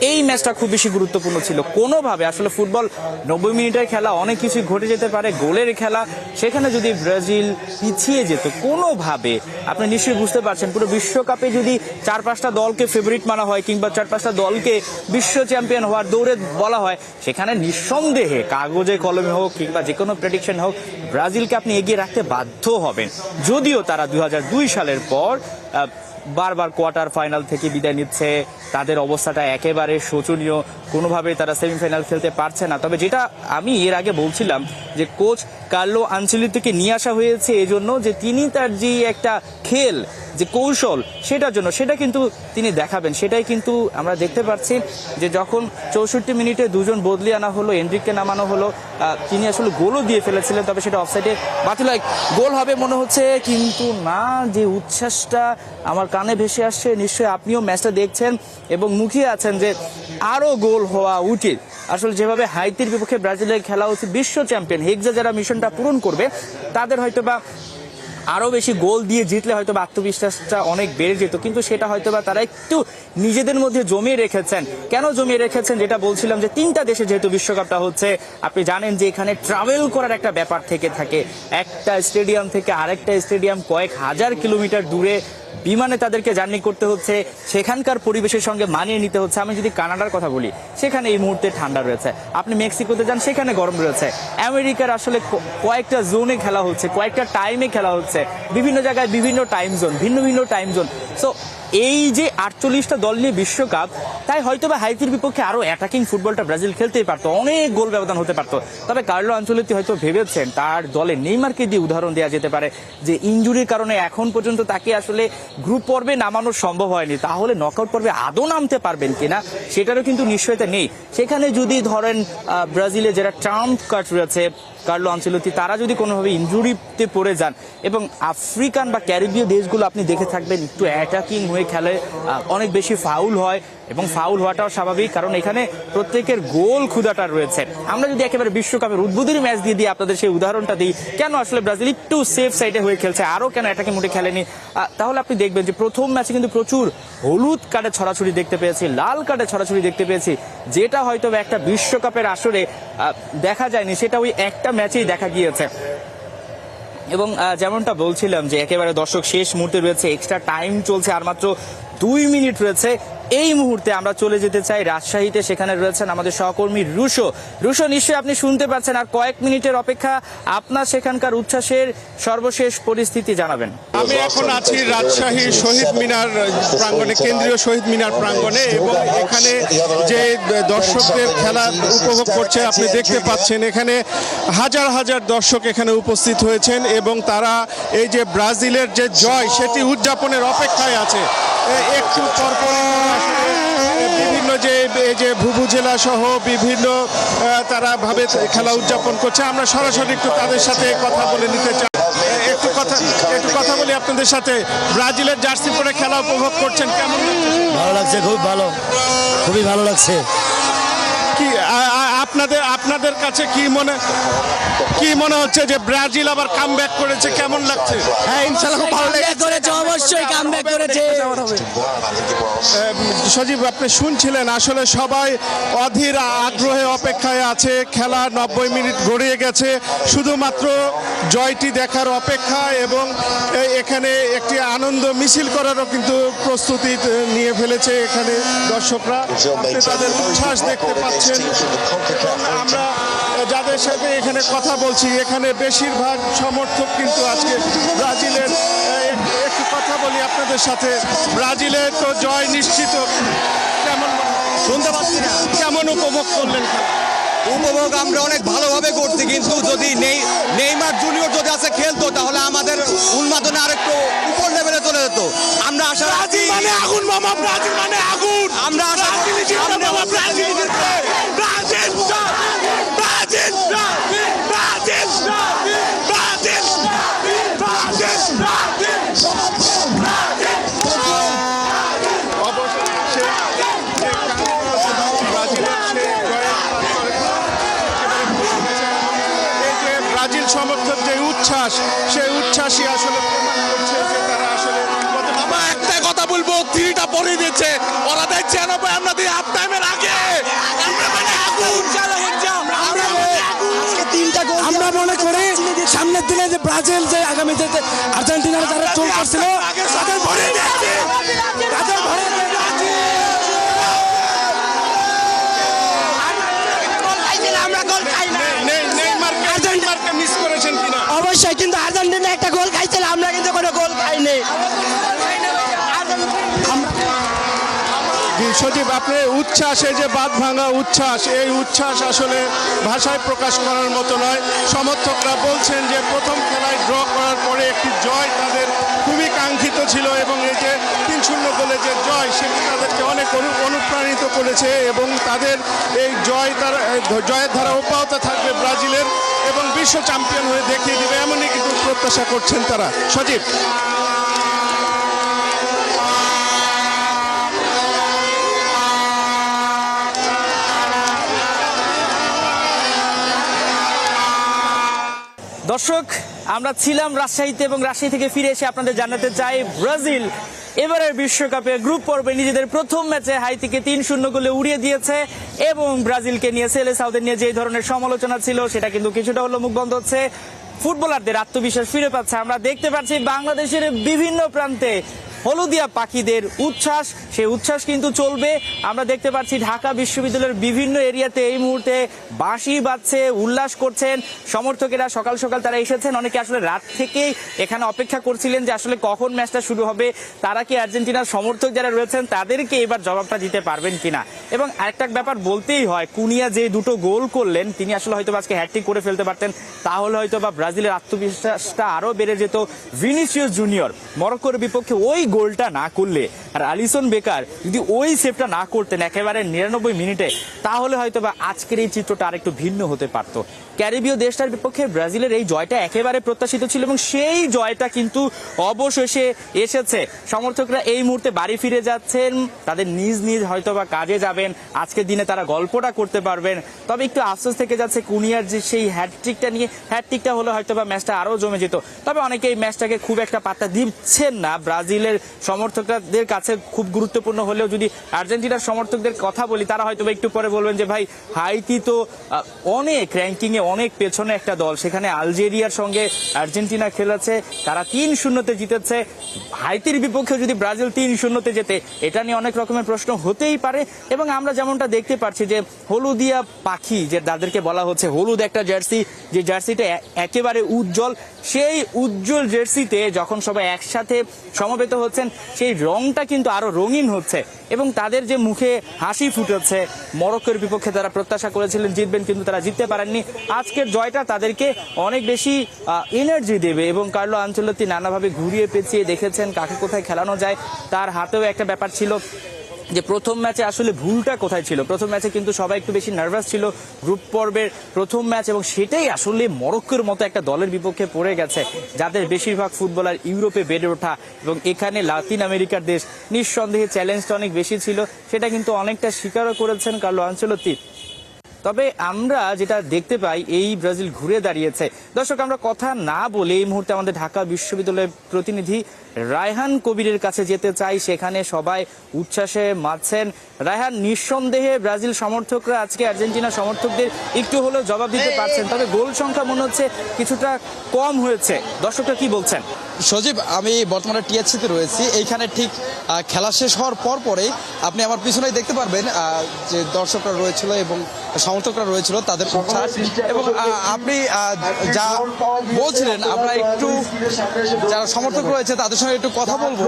এই ম্যাচটা খুব বেশি গুরুত্বপূর্ণ ছিল। কোনোভাবে আসলে ফুটবল 90 মিনিটের খেলা, অনেক কিছু ঘটে যেতে পারে, গোলের খেলা, সেখানে যদি ব্রাজিল পিছিয়ে যেত কোনোভাবে, আপনি নিশ্চয়ই বুঝতে পারছেন পুরো বিশ্বকাপে যদি 4-5টা দলকে ফেভারিট মানা হয় কিংবা 4-5টা দলকে বিশ্ব চ্যাম্পিয়ন হওয়ার দৌড়ে বলা হয়, সেখানে নিঃসন্দেহে কাগজে কলমে হোক কিংবা যে কোনো প্রেডিকশন হোক ব্রাজিলকে আপনি এগিয়ে রাখতে বাধ্য হবেন। যদিও তারা 2002 সালের পর বারবার কোয়ার্টার ফাইনাল থেকে বিদায় নিচ্ছে, তাদের অবস্থাটা একেবারে শোচনীয়, কোনোভাবে তারা সেমিফাইনাল খেলতে পারছে না। তবে যেটা আমি এর আগে বলছিলাম যে কোচ কার্লো আনচেলত্তিকে নিয়ে আসা হয়েছে এজন্য যে তিনি তার যে একটা খেল, যে কৌশল, সেটার জন্য সেটা কিন্তু তিনি দেখাবেন। সেটাই কিন্তু আমরা দেখতে পাচ্ছি যে যখন 64 মিনিটে দুজন বদলি আনা হলো, এনরিককে নামানো হলো, তিনি আসলে গোলও দিয়ে ফেলেছিলেন, তবে সেটা অফসাইডে বাতিল হয়। গোল হবে মনে হচ্ছে, কিন্তু না, যে উচ্ছ্বাসটা আমার কানে ভেসে আসছে, নিশ্চয়ই আপনিও ম্যাচটা দেখছেন এবং মুখিয়ে আছেন যে আরও গোল হওয়া উচিত। আসলে যেভাবে হাইতির বিপক্ষে ব্রাজিলের খেলা হচ্ছে, বিশ্ব চ্যাম্পিয়ন হেক্সা যারা মিশনটা পূরণ করবে তাদের হয়তোবা আরও বেশি গোল দিয়ে জিতলে হয়তো আত্মবিশ্বাসটা অনেক বেড়ে যেত, কিন্তু সেটা হয়তো বা তারা একটু নিজেদের মধ্যে জমিয়ে রেখেছেন। কেন জমিয়ে রেখেছেন? যেটা বলছিলাম যে 3টা দেশে যেহেতু বিশ্বকাপটা হচ্ছে, আপনি জানেন যে এখানে ট্রাভেল করার একটা ব্যাপার থেকে থাকে, একটা স্টেডিয়াম থেকে আরেকটা স্টেডিয়াম কয়েক হাজার কিলোমিটার দূরে বিমানে তাদেরকে জার্নি করতে হচ্ছে, সেখানকার পরিবেশের সঙ্গে মানিয়ে নিতে হচ্ছে। আমি যদি কানাডার কথা বলি, সেখানে এই মুহূর্তে ঠান্ডা রয়েছে, আপনি মেক্সিকোতে যান সেখানে গরম রয়েছে, আমেরিকার আসলে কয়েকটা জোনে খেলা হচ্ছে, কয়েকটা টাইমে খেলা হচ্ছে, বিভিন্ন জায়গায় বিভিন্ন টাইম জোন, ভিন্ন ভিন্ন টাইম জোন। সো এই যে 48টা দল নিয়ে বিশ্বকাপ, তাই হয়তো বা হাইতির বিপক্ষে আরো অ্যাটাকিং ফুটবলটা ব্রাজিল খেলতেই পারতো, অনেক গোল ব্যবধান হতে পারতো। তবে কার্লো আনচেলত্তি হয়তো ভেবেছেন তার দলে নেইমারকে দিয়ে উদাহরণ দেওয়া যেতে পারে যে ইনজুরির কারণে এখন পর্যন্ত তাকে আসলে গ্রুপ পর্বে নামানো সম্ভব হয়নি, তাহলে নকআউট পর্বে আদৌ নামতে পারবেন কিনা সেটারও কিন্তু নিশ্চয়তা নেই। সেখানে যদি ধরেন ব্রাজিলে যারা ট্রাম্প কার্ড রয়েছে কার্লো আনচেলত্তি, তারা যদি কোনোভাবে ইনজুরিতে পড়ে যান, এবং আফ্রিকান বা ক্যারিবীয় দেশগুলো আপনি দেখে থাকবেন একটু অ্যাটাকিং হয়ে খেলে, অনেক বেশি ফাউল হয়, এবং ফাউল হওয়াটাও স্বাভাবিক কারণ এখানে প্রত্যেকের গোল ক্ষুধাটা রয়েছে। আমরা যদি একেবারে বিশ্বকাপের উদ্বোধনী ম্যাচ দিয়ে আপনাদের সেই উদাহরণটা দিই, কেন আসলে ব্রাজিল একটু সেফ সাইডে হয়ে খেলছে, আরও কেন অ্যাটাকিং মোডে খেলেনি, তাহলে আপনি দেখবেন যে প্রথম ম্যাচে কিন্তু প্রচুর হলুদ কার্ডে ছড়াছড়ি দেখতে পেয়েছি, লাল কার্ডে ছড়াছড়ি দেখতে পেয়েছি, যেটা হয়তো একটা বিশ্বকাপের আসরে দেখা যায়নি, সেটা ওই একটা ম্যাচেই দেখা গিয়েছে। এবং যেমনটা বলছিলাম যে একেবারে দর্শক শেষ মুহূর্তে রয়েছে, এক্সট্রা টাইম চলছে, আর মাত্র 2 মিনিট রয়েছে। এই মুহূর্তে আমরা চলে যেতে চাই রাজশাহীতে, সেখানে রয়েছেন আমাদের সহকর্মী রুশো। রুশো, নিশ্চয়ই আপনি শুনতে পাচ্ছেন, আর কয়েক মিনিটের অপেক্ষা, আপনার সেখানকার উচ্ছ্বাসের সর্বশেষ পরিস্থিতি জানাবেন। আমি এখন আছি রাজশাহী শহীদ মিনার প্রাঙ্গণে, কেন্দ্রীয় শহীদ মিনার প্রাঙ্গণে, এবং এখানে যে দর্শকদের খেলা উপভোগ করছে আপনি দেখতে পাচ্ছেন, এখানে হাজার হাজার দর্শক এখানে উপস্থিত হয়েছেন এবং তারা এই যে ব্রাজিলের যে জয় সেটি উদযাপনের অপেক্ষায় আছে। একটু পরপর বিভিন্ন যে ভুবুজেলা সহ বিভিন্ন তারা ভাবে খেলা উদযাপন করছে। আমরা সরাসরি একটু তাদের সাথে কথা বলে নিতে চাই। একটু কথা বলি আপনাদের সাথে। ব্রাজিলের জার্সি পরে খেলা উপভোগ করছেন, কেমন ভালো লাগছে? খুব ভালো, খুবই ভালো লাগছে। কি আপনাদের কাছে কি মনে হচ্ছে যে ব্রাজিল আবার কামব্যাক করেছে, কেমন লাগছে? হ্যাঁ, ইনশাআল্লাহ খুব ভালো লেগেছে, অবশ্যই কামব্যাক করেছে। সজীব, আপনি শুনছিলেন, আসলে সবাই অধীর আগ্রহে অপেক্ষায় আছে। খেলা 90 মিনিট গড়িয়ে গেছে, শুধুমাত্র জয়টি দেখার অপেক্ষা, এবং এখানে একটি আনন্দ মিছিল করারও কিন্তু প্রস্তুতি নিয়ে ফেলেছে এখানে দর্শকরা। আপনি তাদের উচ্ছ্বাস দেখতে পাচ্ছেন। আমরা যাদের সাথে এখানে কথা বলছি, এখানে বেশিরভাগ সমর্থক কিন্তু আজকে ব্রাজিলের। একটু কথা বলি আপনাদের সাথে। ব্রাজিলের তো জয় নিশ্চিত, কেমন শুনতে পাচ্ছি না, কেমন কেমন উপভোগ করলেন? উপভোগ আমরা অনেক ভালোভাবে করছি, কিন্তু যদি নেইমার জুনিয়র যদি আছে খেলতো তাহলে আমাদের উন্মাদনে আরেকটু উপর লেভেলে চলে যেত। আমরা আশা রাখি আগুন মামা, ব্রাজিল মানে আগুন। আমরা আশা ব্রাজিল সমর্থক যে উচ্ছ্বাস, সেই উচ্ছ্বাসই আসলে প্রমাণ করছে যে তারা আসলে বাবা একটা কথা বলবো, 3টা পরে দিচ্ছে ওরা, দেয় 96, আমরা দিই হাফ টাইমের আগে। আমরা মানে আগুন, আমরা মনে করি সামনের দিনে যে ব্রাজিল যে আগামীতে আর্জেন্টিনার যারা চোট করছিল তাদের ভরে দিয়েছে, তাদের ভরে মিস করেছেন কিনা? অবশ্যই, কিন্তু আর্জেন্টিনা একটা গোল খাইছিল, আমরা কিন্তু কোনো গোল খাইনি। সজীব, আপনার উচ্ছ্বাস, এই যে বাঁধ ভাঙা উচ্ছ্বাস, এই উচ্ছ্বাস আসলে ভাষায় প্রকাশ করার মতো নয়। সমর্থকরা বলছেন যে প্রথম খেলায় ড্র করার পরে একটি জয় তাদের খুবই কাঙ্ক্ষিত ছিল, এবং এই যে 3-0 গোলে যে জয়, সেটি তাদেরকে অনেক অনুপ্রাণিত করেছে, এবং তাদের এই জয়ের ধারা অব্যাহত থাকবে ব্রাজিলের, এবং বিশ্ব চ্যাম্পিয়ন হয়ে দেখিয়ে দিবে, এমনই কিন্তু প্রত্যাশা করছেন তারা। সজীব, দর্শক, আমরা ছিলাম রাজশাহীতে এবং রাজশাহী থেকে ফিরে এসে আপনাদের জানাতে চাই ব্রাজিল এবারের বিশ্বকাপে গ্রুপ পর্বে নিজেদের প্রথম ম্যাচে হাইতিকে 3-0 গোলে উড়িয়ে দিয়েছে, এবং ব্রাজিলকে নিয়ে সেলেসাওদের নিয়ে যে ধরনের সমালোচনা ছিল সেটা কিন্তু কিছুটা হলো মুখ বন্ধ হচ্ছে। ফুটবলারদের আত্মবিশ্বাস ফিরে পাচ্ছে। আমরা দেখতে পাচ্ছি বাংলাদেশের বিভিন্ন প্রান্তে হলুদিয়া পাখিদের উচ্ছ্বাস, সেই উচ্ছ্বাস কিন্তু চলবে। আমরা দেখতে পাচ্ছি ঢাকা বিশ্ববিদ্যালয়ের বিভিন্ন এরিয়াতে এই মুহূর্তে বাঁশি বাজছে, উল্লাস করছেন সমর্থকেরা। সকাল সকাল তারা এসেছেন, অনেকে আসলে রাত থেকেই এখানে অপেক্ষা করছিলেন যে আসলে কখন ম্যাচটা শুরু হবে, তারা কি আর্জেন্টিনার সমর্থক যারা রয়েছেন তাদেরকে এবার জবাবটা দিতে পারবেন কিনা। এবং আরেকটা ব্যাপার বলতেই হয়, কুনিয়া যে 2টো গোল করলেন তিনি আসলে হয়তো আজকে হ্যাটট্রিক করে ফেলতে পারতেন, তাহলে হয়তো বা ব্রাজিলের আত্মবিশ্বাসটা আরো বেড়ে যেত। ভিনিসিয়াস জুনিয়র মরক্কোর বিপক্ষে ওই গোলটা না করলে, আর আলিসন বেকার যদি ওই সেভটা না করতেন একেবারে 99 মিনিটে, তাহলে হয়তো বা আজকের এই চিত্রটা আরেকটু ভিন্ন হতে পারত। ক্যারিবীয় দেশটার বিপক্ষে ব্রাজিলের এই জয়টা একেবারে প্রত্যাশিত ছিল, এবং সেই জয়টা কিন্তু অবশেষে এসেছে। সমর্থকরা এই মুহূর্তে বাড়ি ফিরে যাচ্ছেন, তাদের নিজ নিজ হয়তো বা কাজে যাবেন, আজকের দিনে তারা গল্পটা করতে পারবেন। তবে একটু আফসোস থেকে যাচ্ছে কুনিয়ার যে সেই হ্যাটট্রিকটা নিয়ে, হ্যাটট্রিকটা হলে হয়তো বা ম্যাচটা আরো জমে যেত। তবে অনেকে এই ম্যাচটাকে খুব একটা পাত্তা দিচ্ছেন না। ব্রাজিলের সমর্থকদের কাছে খুব গুরুত্বপূর্ণ হলেও যদি আর্জেন্টিনার সমর্থকদের কথা বলি, তারা হয়তো একটু পরে বলবেন যে ভাই হাইতি তো অনেক র্যাঙ্কিং এ অনেক পেছনে একটা দল, সেখানে আলজেরিয়ার সঙ্গে আর্জেন্টিনা খেলেছে, তারা 3-0 জিতেছে। হাইতির বিপক্ষে যদি ব্রাজিল 3-0 জেতে, এটা নিয়ে অনেক রকমের প্রশ্ন হতেই পারে। এবং আমরা যেমনটা দেখতে পাচ্ছি যে হলুদিয়া পাখি, যে তাদেরকে বলা হচ্ছে হলুদ একটা জার্সি, যে জার্সিটা একেবারে উজ্জ্বল, সেই উজ্জ্বল জার্সিতে যখন সবাই একসাথে সমবেত হচ্ছেন, সেই রংটা কিন্তু আরো রঙিন হচ্ছে, এবং তাদের যে মুখে হাসি ফুটেছে। মরক্কোর বিপক্ষে তারা প্রত্যাশা করেছিলেন জিতবেন, কিন্তু তারা জিততে পারেননি। আজকের জয়টা তাদেরকে অনেক বেশি এনার্জি দেবে, এবং কার্লো আনচেলত্তি নানাভাবে ঘুরিয়ে পেঁচিয়ে দেখেছেন কাকে কোথায় খেলানো যায়। তার হাতেও একটা ব্যাপার ছিল যে প্রথম ম্যাচে আসলে ভুলটা কোথায় ছিল। প্রথম ম্যাচে কিন্তু সবাই একটু বেশি নার্ভাস ছিল, গ্রুপ পর্বের প্রথম ম্যাচ, এবং সেটাই আসলে মরক্কোর মতো একটা দলের বিপক্ষে পড়ে গেছে, যাদের বেশিরভাগ ফুটবলার ইউরোপে বেড়ে ওঠা, এবং এখানে লাতিন আমেরিকার দেশ। নিঃসন্দেহে চ্যালেঞ্জটা অনেক বেশি ছিল, সেটা কিন্তু অনেকটা স্বীকারও করেছেন কার্লো আনচেলত্তি। তবে আমরা যেটা দেখতে পাই, এই ব্রাজিল ঘুরে দাঁড়িয়েছে। দর্শক, আমরা কথা না বলে এই মুহূর্তে আমাদের ঢাকা বিশ্ববিদ্যালয়ের প্রতিনিধি রায়হান কবিরের কাছে যেতে চাই। সেখানে সবাই উচ্ছ্বাসে মাতছেন। রায়হান, নিঃসন্দেহে ব্রাজিল সমর্থকরা আজকে আর্জেন্টিনা সমর্থকদের একটু হলেও জবাব দিতে পারছেন, তবে গোল সংখ্যা মনে হচ্ছে কিছুটা কম হয়েছে। দর্শকরা কি বলছেন? সজীব, আমি বর্তমানে টিএসসিতে রয়েছি। এইখানে ঠিক খেলা শেষ হওয়ার পরেই আপনি আমার পিছনেই দেখতে পারবেন যে দর্শকরা রয়েছিল এবং সমর্থকরা রয়েছিল তাদের উচ্ছ্বাস, এবং আপনি যা বলছিলেন আমরা একটু যারা সমর্থক রয়েছে তাদের সঙ্গে একটু কথা বলবো।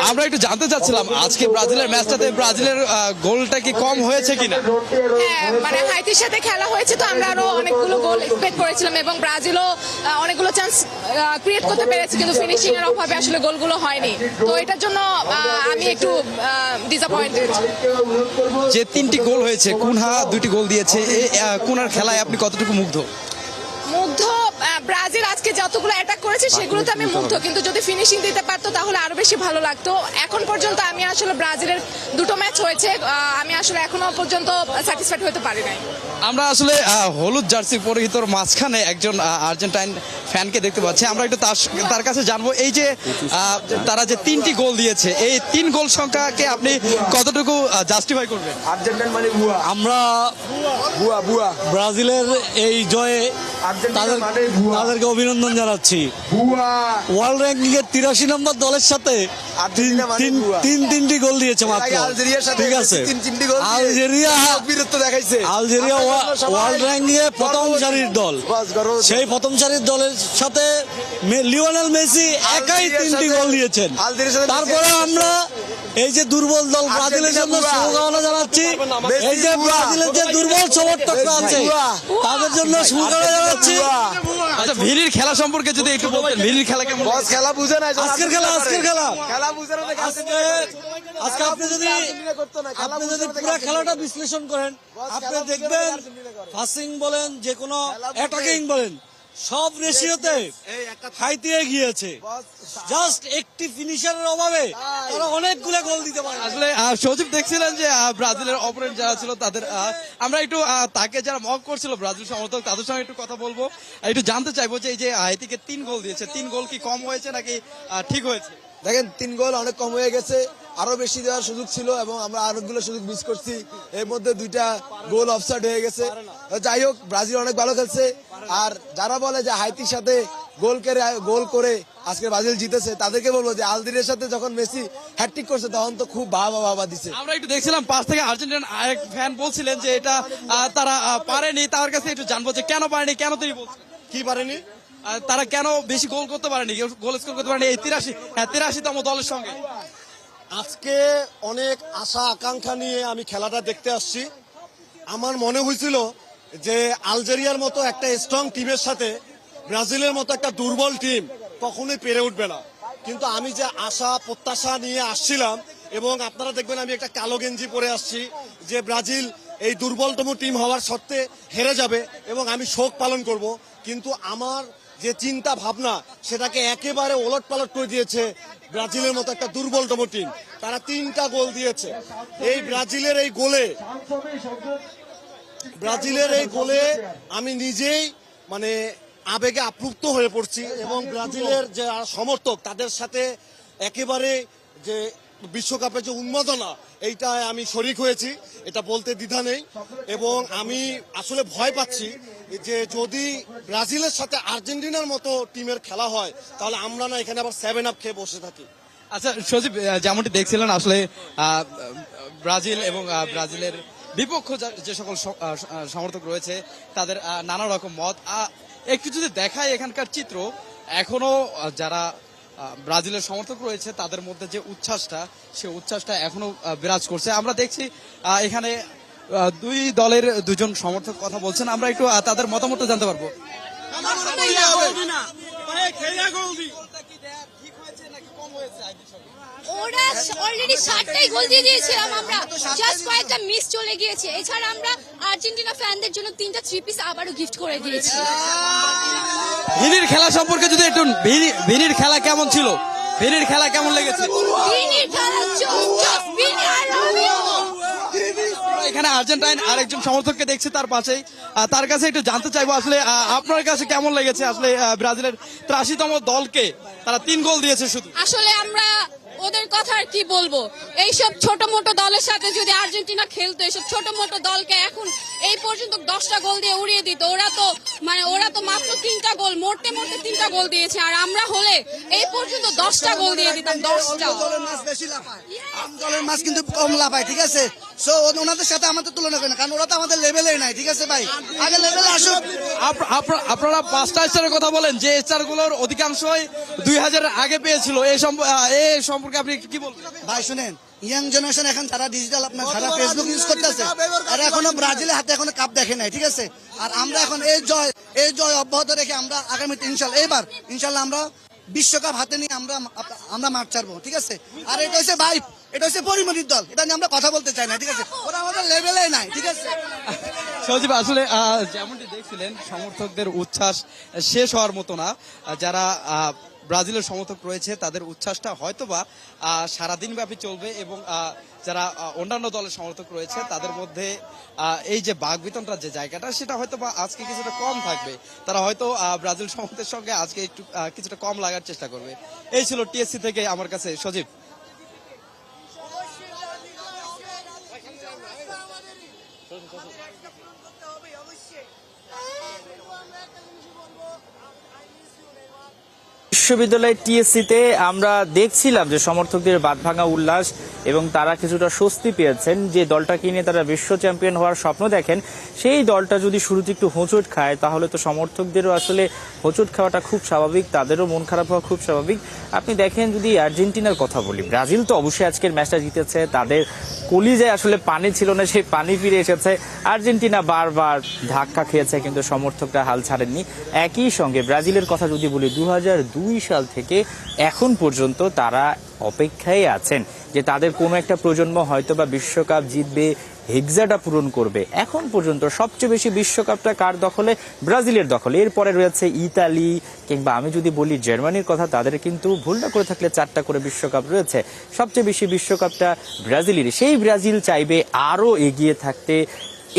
আমরা একটু জানতে চাচ্ছিলাম আজকে ব্রাজিলের ম্যাচটাতে ব্রাজিলের গোলটা কি কম হয়েছে কিনা? হ্যাঁ, মানে হাইতির সাথে খেলা হয়েছে তো আমরা আরো অনেকগুলো গোল এক্সপেক্ট করেছিলাম এবং ব্রাজিলও অনেকগুলো চান্স ক্রিয়েট করতে পেরেছে, কিন্তু ফিনিশিং এর অভাবে আসলে গোলগুলো হয়নি। তো এটার জন্য আমি একটু ডিসঅ্যাপয়েন্টেড। যে 3টি গোল হয়েছে, কুনহা 2টি গোল দিয়েছে, কুনহার খেলায় আপনি কতটুকু মুগ্ধ? ব্রাজিল আজকে যতগুলো অ্যাটাক করেছে সেগুলোতে আমি মুগ্ধ, কিন্তু যদি ফিনিশিং দিতে পারতো তাহলে আরো বেশি ভালো লাগতো। এখন পর্যন্ত আমি আসলে ব্রাজিলের 2টো ম্যাচ হয়েছে, আমি আসলে এখনো পর্যন্ত স্যাটিসফাইড হতে পারি নাই। আমরা আসলে হলুদ জার্সি পরিহিতর মাঝখানে একজন আর্জেন্টাইন ফ্যানকে দেখতে পাচ্ছি। আমরা একটু তার কাছে জানবো এই যে তারা যে 3টি গোল দিয়েছে, এই 3 গোল সংখ্যাকে আপনি কতটুকু জাস্টিফাই করবেন? আর্জেন্টাইন মানে বুয়া। আমরা ব্রাজিলের এই জয়ে তাদেরকে অভিনন্দন জানাচ্ছি। ওয়ার্ল্ড র্যাঙ্কিং এর 83 নম্বর দলের সাথে 3টি গোল দিয়েছে মাত্র। ঠিক আছে, আলজেরিয়া ওয়ার্ল্ড র্যাঙ্কিং এ প্রথম সারির দল, সেই প্রথম সারির দলের সাথে লিওনেল মেসি একাই 3টি গোল দিয়েছেন। তারপরে আমরা এই যে দুর্বল দল ব্রাজিলের জন্য শুভকামনা জানাচ্ছি। এই যে ব্রাজিলের যে দুর্বল সমর্থকরা আছে তাদের জন্য শুভকামনা জানাচ্ছি। আচ্ছা, ভিড়ির খেলা সম্পর্কে যদি একটু বলতেন, ভিড়ির খেলা কেমন? খেলা বুঝে না, আজকের খেলা বুঝে না। আজকে আপনি যদি পুরো খেলাটা বিশ্লেষণ করেন, আপনি দেখবেন পাসিং বলেন, যে কোনো অ্যাটাকিং বলেন, সব রেশিওতে হাইতি এগিয়েছে। জাস্ট একটি ফিনিশারের অভাবে তারা অনেকগুলো গোল দিতে পারে। আসলে সজীব দেখছিলেন যে ব্রাজিলের অপোনেন্ট যারা ছিল তাদের আমরা একটু তাকে যারা মক করছিল ব্রাজিল সমর্থক তাদের সঙ্গে একটু কথা বলবো, একটু জানতে চাইবো যে এই যে হাইতিকে 3 গোল দিয়েছে, 3 গোল কি কম হয়েছে নাকি ঠিক হয়েছে? দেখেন 3 গোল অনেক কম হয়ে গেছে, আরো বেশি দেওয়ার সুযোগ ছিল এবং আমরা অনেকগুলো সুযোগ মিস করছি। এর মধ্যে 2টা গোল অফসাইড হয়ে গেছে। যাই হোক, ব্রাজিল অনেক ভালো খেলছে। আর যারা বলে যে হাইতির সাথে গোল করে আজকে ব্রাজিল জিতেছে, তাদেরকে বলবো যে আলজেরিয়ার সাথে যখন মেসি হ্যাটট্রিক করছে তখন তো খুব বাবা দিছে। আমরা একটু দেখছিলাম পাশ থেকে আর্জেন্টিনার আরেক ফ্যান বলছিলেন যে এটা তারা পারেনি। তার কাছে একটু জানবো যে কেন পারেনি, কেন তিনি বলছেন কি পারেনি, তারা কেন বেশি গোল করতে পারেনি, গোল স্কোর করতে পারেনি এই 83তম দলের সঙ্গে? আজকে অনেক আশা আকাঙ্ক্ষা নিয়ে আমি খেলাটা দেখতে আসছি। আমার মনে হয়েছিল যে আলজেরিয়ার মতো একটা স্ট্রং টিমের সাথে ব্রাজিলের মতো একটা দুর্বল টিম কখনোই পেরে উঠবে না। কিন্তু আমি যে আশা প্রত্যাশা নিয়ে আসছিলাম, এবং আপনারা দেখবেন আমি একটা কালো গেঞ্জি পরে আসছি, যে ব্রাজিল এই দুর্বলতম টিম হওয়ার সত্ত্বে হেরে যাবে এবং আমি শোক পালন করব। কিন্তু আমার যে চিন্তা ভাবনা সেটাকে একেবারে ওলটপালট করে দিয়েছে ব্রাজিলের মতো একটা দুর্বলতম টিম। তারা 3টা গোল দিয়েছে। এই ব্রাজিলের এই গোলে আমি নিজেই মানে আবেগে আপ্লুত হয়ে পড়ছি, এবং ব্রাজিলের যে সমর্থক তাদের সাথে একেবারে যে বিশ্বকাপের যে উন্মাদনা এইটা আমি শরিক হয়েছি, এটা বলতে দ্বিধা নেই। এবং আমি আসলে ভয় পাচ্ছি যে যদি ব্রাজিলের সাথে আর্জেন্টিনার মতো টিমের খেলা হয় তাহলে আমরা না এখানে আবার 7 আপ খেয়ে বসে থাকি। আচ্ছা সজীব, যেমনটি দেখছিলেন আসলে ব্রাজিল এবং ব্রাজিলের বিপক্ষ যে সকল সমর্থক রয়েছে তাদের নানা রকম মত। একটু যদি দেখায় এখানকার চিত্র, এখনো যারা ব্রাজিলের সমর্থক রয়েছে তাদের মধ্যে যে উচ্ছ্বাসটা, সে উচ্ছ্বাসটা এখনো বিরাজ করছে। আমরা দেখছি এখানে 2 দলের 2জন সমর্থক কথা বলছেন, আমরা একটু তাদের মতামত জানতে পারবো। ওরা অলরেডি 7টাই গোল দিয়ে দিয়েছিলাম আমরা, জাস্ট কয়েকটা মিস চলে গিয়েছে। এছাড়া আমরা আর্জেন্টিনা ফ্যানদের জন্য 3টা 3 পিস আবারও গিফট করে দিয়েছি। ভিনির খেলা সম্পর্কে যদি একটু, ভিনির খেলা কেমন ছিল, ভিনির খেলা কেমন লেগেছে? ভিনির খেলা ভিনি আই লাভ ইউ। এখানে আর্জেন্টাইন আরেকজন সমর্থককে দেখছি তার পাশেই, তার কাছে একটু জানতে চাইবো আসলে আপনার কাছে কেমন লেগেছে আসলে ব্রাজিলের 83তম দলকে তারা 3 গোল দিয়েছে শুধু? আসলে আমরা ওদের কথা আর কি বলবো, এইসব ছোট মোটো দলের সাথে যদি আর্জেন্টিনা খেলতো, এইসব ছোট মোটো দলকে এখন এই পর্যন্ত 10টা গোল দিয়ে উড়িয়ে দিত। ওরা তো মাত্র 3টা গোল, মরতে মরতে 3টা গোল দিয়েছে, আর আমরা হলে এই পর্যন্ত 10টা গোল দিয়ে দিতাম। 10টা দলের মাছ বেশি লাফায়, আম দলের মাছ কিন্তু কম লাফায়, ঠিক আছে? সো ওনাদের সাথে আমাদের তুলনা করেন, কারণ ওরা তো আমাদের লেভেলেই নাই, ঠিক আছে ভাই? আগে লেভেলে আসুক। আপনারা 5টা স্টারের কথা বলেন, যে স্টারগুলোর অধিকাংশই 2000 এর আগে পেয়েছিল, এই সম্পর্কে আপনি কি বলবেন? ভাই শুনেন, ইয়াং জেনারেশন এখন যারা ডিজিটাল আপনার যারা ফেসবুক ইউজ করতেছে, তারা এখনো ব্রাজিলের হাতে এখনো কাপ দেখে নাই, ঠিক আছে? আর আমরা এখন এই জয় অব্যাহত রেখে আমরা আগামীতে ইনশাল্লাহ আমরা বিশ্বকাপ হাতে নিয়ে আমরা মাঠ ছাড়বো, ঠিক আছে? আর এটা হচ্ছে ভাই, এটা হচ্ছে পরিমণির দল, এটা নিয়ে আমরা কথা বলতে চাই না, ঠিক আছে? ওরা আমাদের লেভেলে নাই, ঠিক আছে? সজীব, আসলে যেমনটি দেখছিলেন সমর্থকদের উচ্ছ্বাস শেষ হওয়ার মতো না। যারা ব্রাজিলের সমর্থক রয়েছে তাদের উচ্ছ্বাসটা হয়তোবা সারাদিন ব্যাপী চলবে, এবং যারা অন্যান্য দলের সমর্থক রয়েছে তাদের মধ্যে এই যে বাকবিতনটা যে জায়গাটা, সেটা হয়তোবা আজকে কিছুটা কম থাকবে। তারা হয়তো ব্রাজিল সমর্থকের সঙ্গে আজকে একটু কিছুটা কম লাগার চেষ্টা করবে। এই ছিল টিএসসি থেকে আমার কাছে সজীব। বিশ্ববিদ্যালয় টিএসসিতে আমরা দেখছিলাম যে সমর্থকদের বাঁধভাঙা উল্লাস, এবং তারা কিছুটা স্বস্তি পেয়েছেন যে দলটাকে নিয়ে তারা বিশ্ব চ্যাম্পিয়ন হওয়ার স্বপ্ন দেখেন, সেই দলটা যদি শুরুতে একটু হোঁচট খায় তাহলে তো সমর্থকদেরও আসলে হোঁচট খাওয়াটা খুব স্বাভাবিক, তাদেরও মন খারাপ হওয়া খুব স্বাভাবিক। আপনি দেখেন, যদি আর্জেন্টিনার কথা বলি, ব্রাজিল তো অবশ্যই আজকের ম্যাচটা জিতেছে, তাদের কলিজায় আসলে পানি ছিল না, সেই পানি ফিরে এসেছে। আর্জেন্টিনা বারবার ধাক্কা খেয়েছে কিন্তু সমর্থকরা হাল ছাড়েননি। একই সঙ্গে ব্রাজিলের কথা যদি বলি, 2002 সাল থেকে এখন পর্যন্ত তারা অপেক্ষায় আছেন যে তাদের কোনো একটা প্রজন্ম হয়তো বা বিশ্বকাপ জিতবে, হেক্সাটা পূরণ করবে। এখন পর্যন্ত সবচেয়ে বেশি বিশ্বকাপটা কার দখলে? ব্রাজিলের দখলে। এরপরে রয়েছে ইতালি, কিংবা আমি যদি বলি জার্মানির কথা, তাদের কিন্তু ভুল না করে থাকলে 4টা করে বিশ্বকাপ রয়েছে। সবচেয়ে বেশি বিশ্বকাপটা ব্রাজিলেরই। সেই ব্রাজিল চাইবে আরও এগিয়ে থাকতে।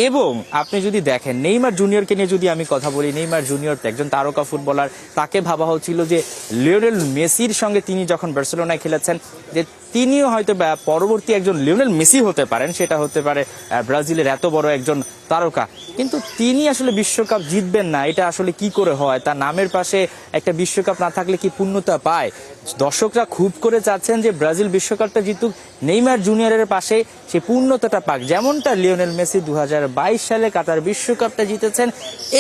এবং আপনি যদি দেখেন, নেইমার জুনিয়রকে নিয়ে যদি আমি কথা বলি, নেইমার জুনিয়র একজন তারকা ফুটবলার, তাকে ভাবা হচ্ছিল যে লিওনেল মেসির সঙ্গে তিনি যখন বার্সেলোনায় খেলেছেন, যে তিনিও হয়তো পরবর্তী একজন লিওনেল মেসি হতে পারেন, সেটা হতে পারে ব্রাজিলের এত বড় একজন তারকা। কিন্তু তিনি আসলে বিশ্বকাপ জিতবেন না, এটা আসলে কি করে হয়? তার নামের পাশে একটা বিশ্বকাপ না থাকলে কি পূর্ণতা পায়? দর্শকরা খুব করে চাচ্ছেন যে ব্রাজিল বিশ্বকাপটা জিতুক, নেইমার জুনিয়রের পাশে সে পূর্ণতাটা পাক, যেমনটা লিওনেল মেসি 2022 সালে কাতার বিশ্বকাপটা জিতেছেন।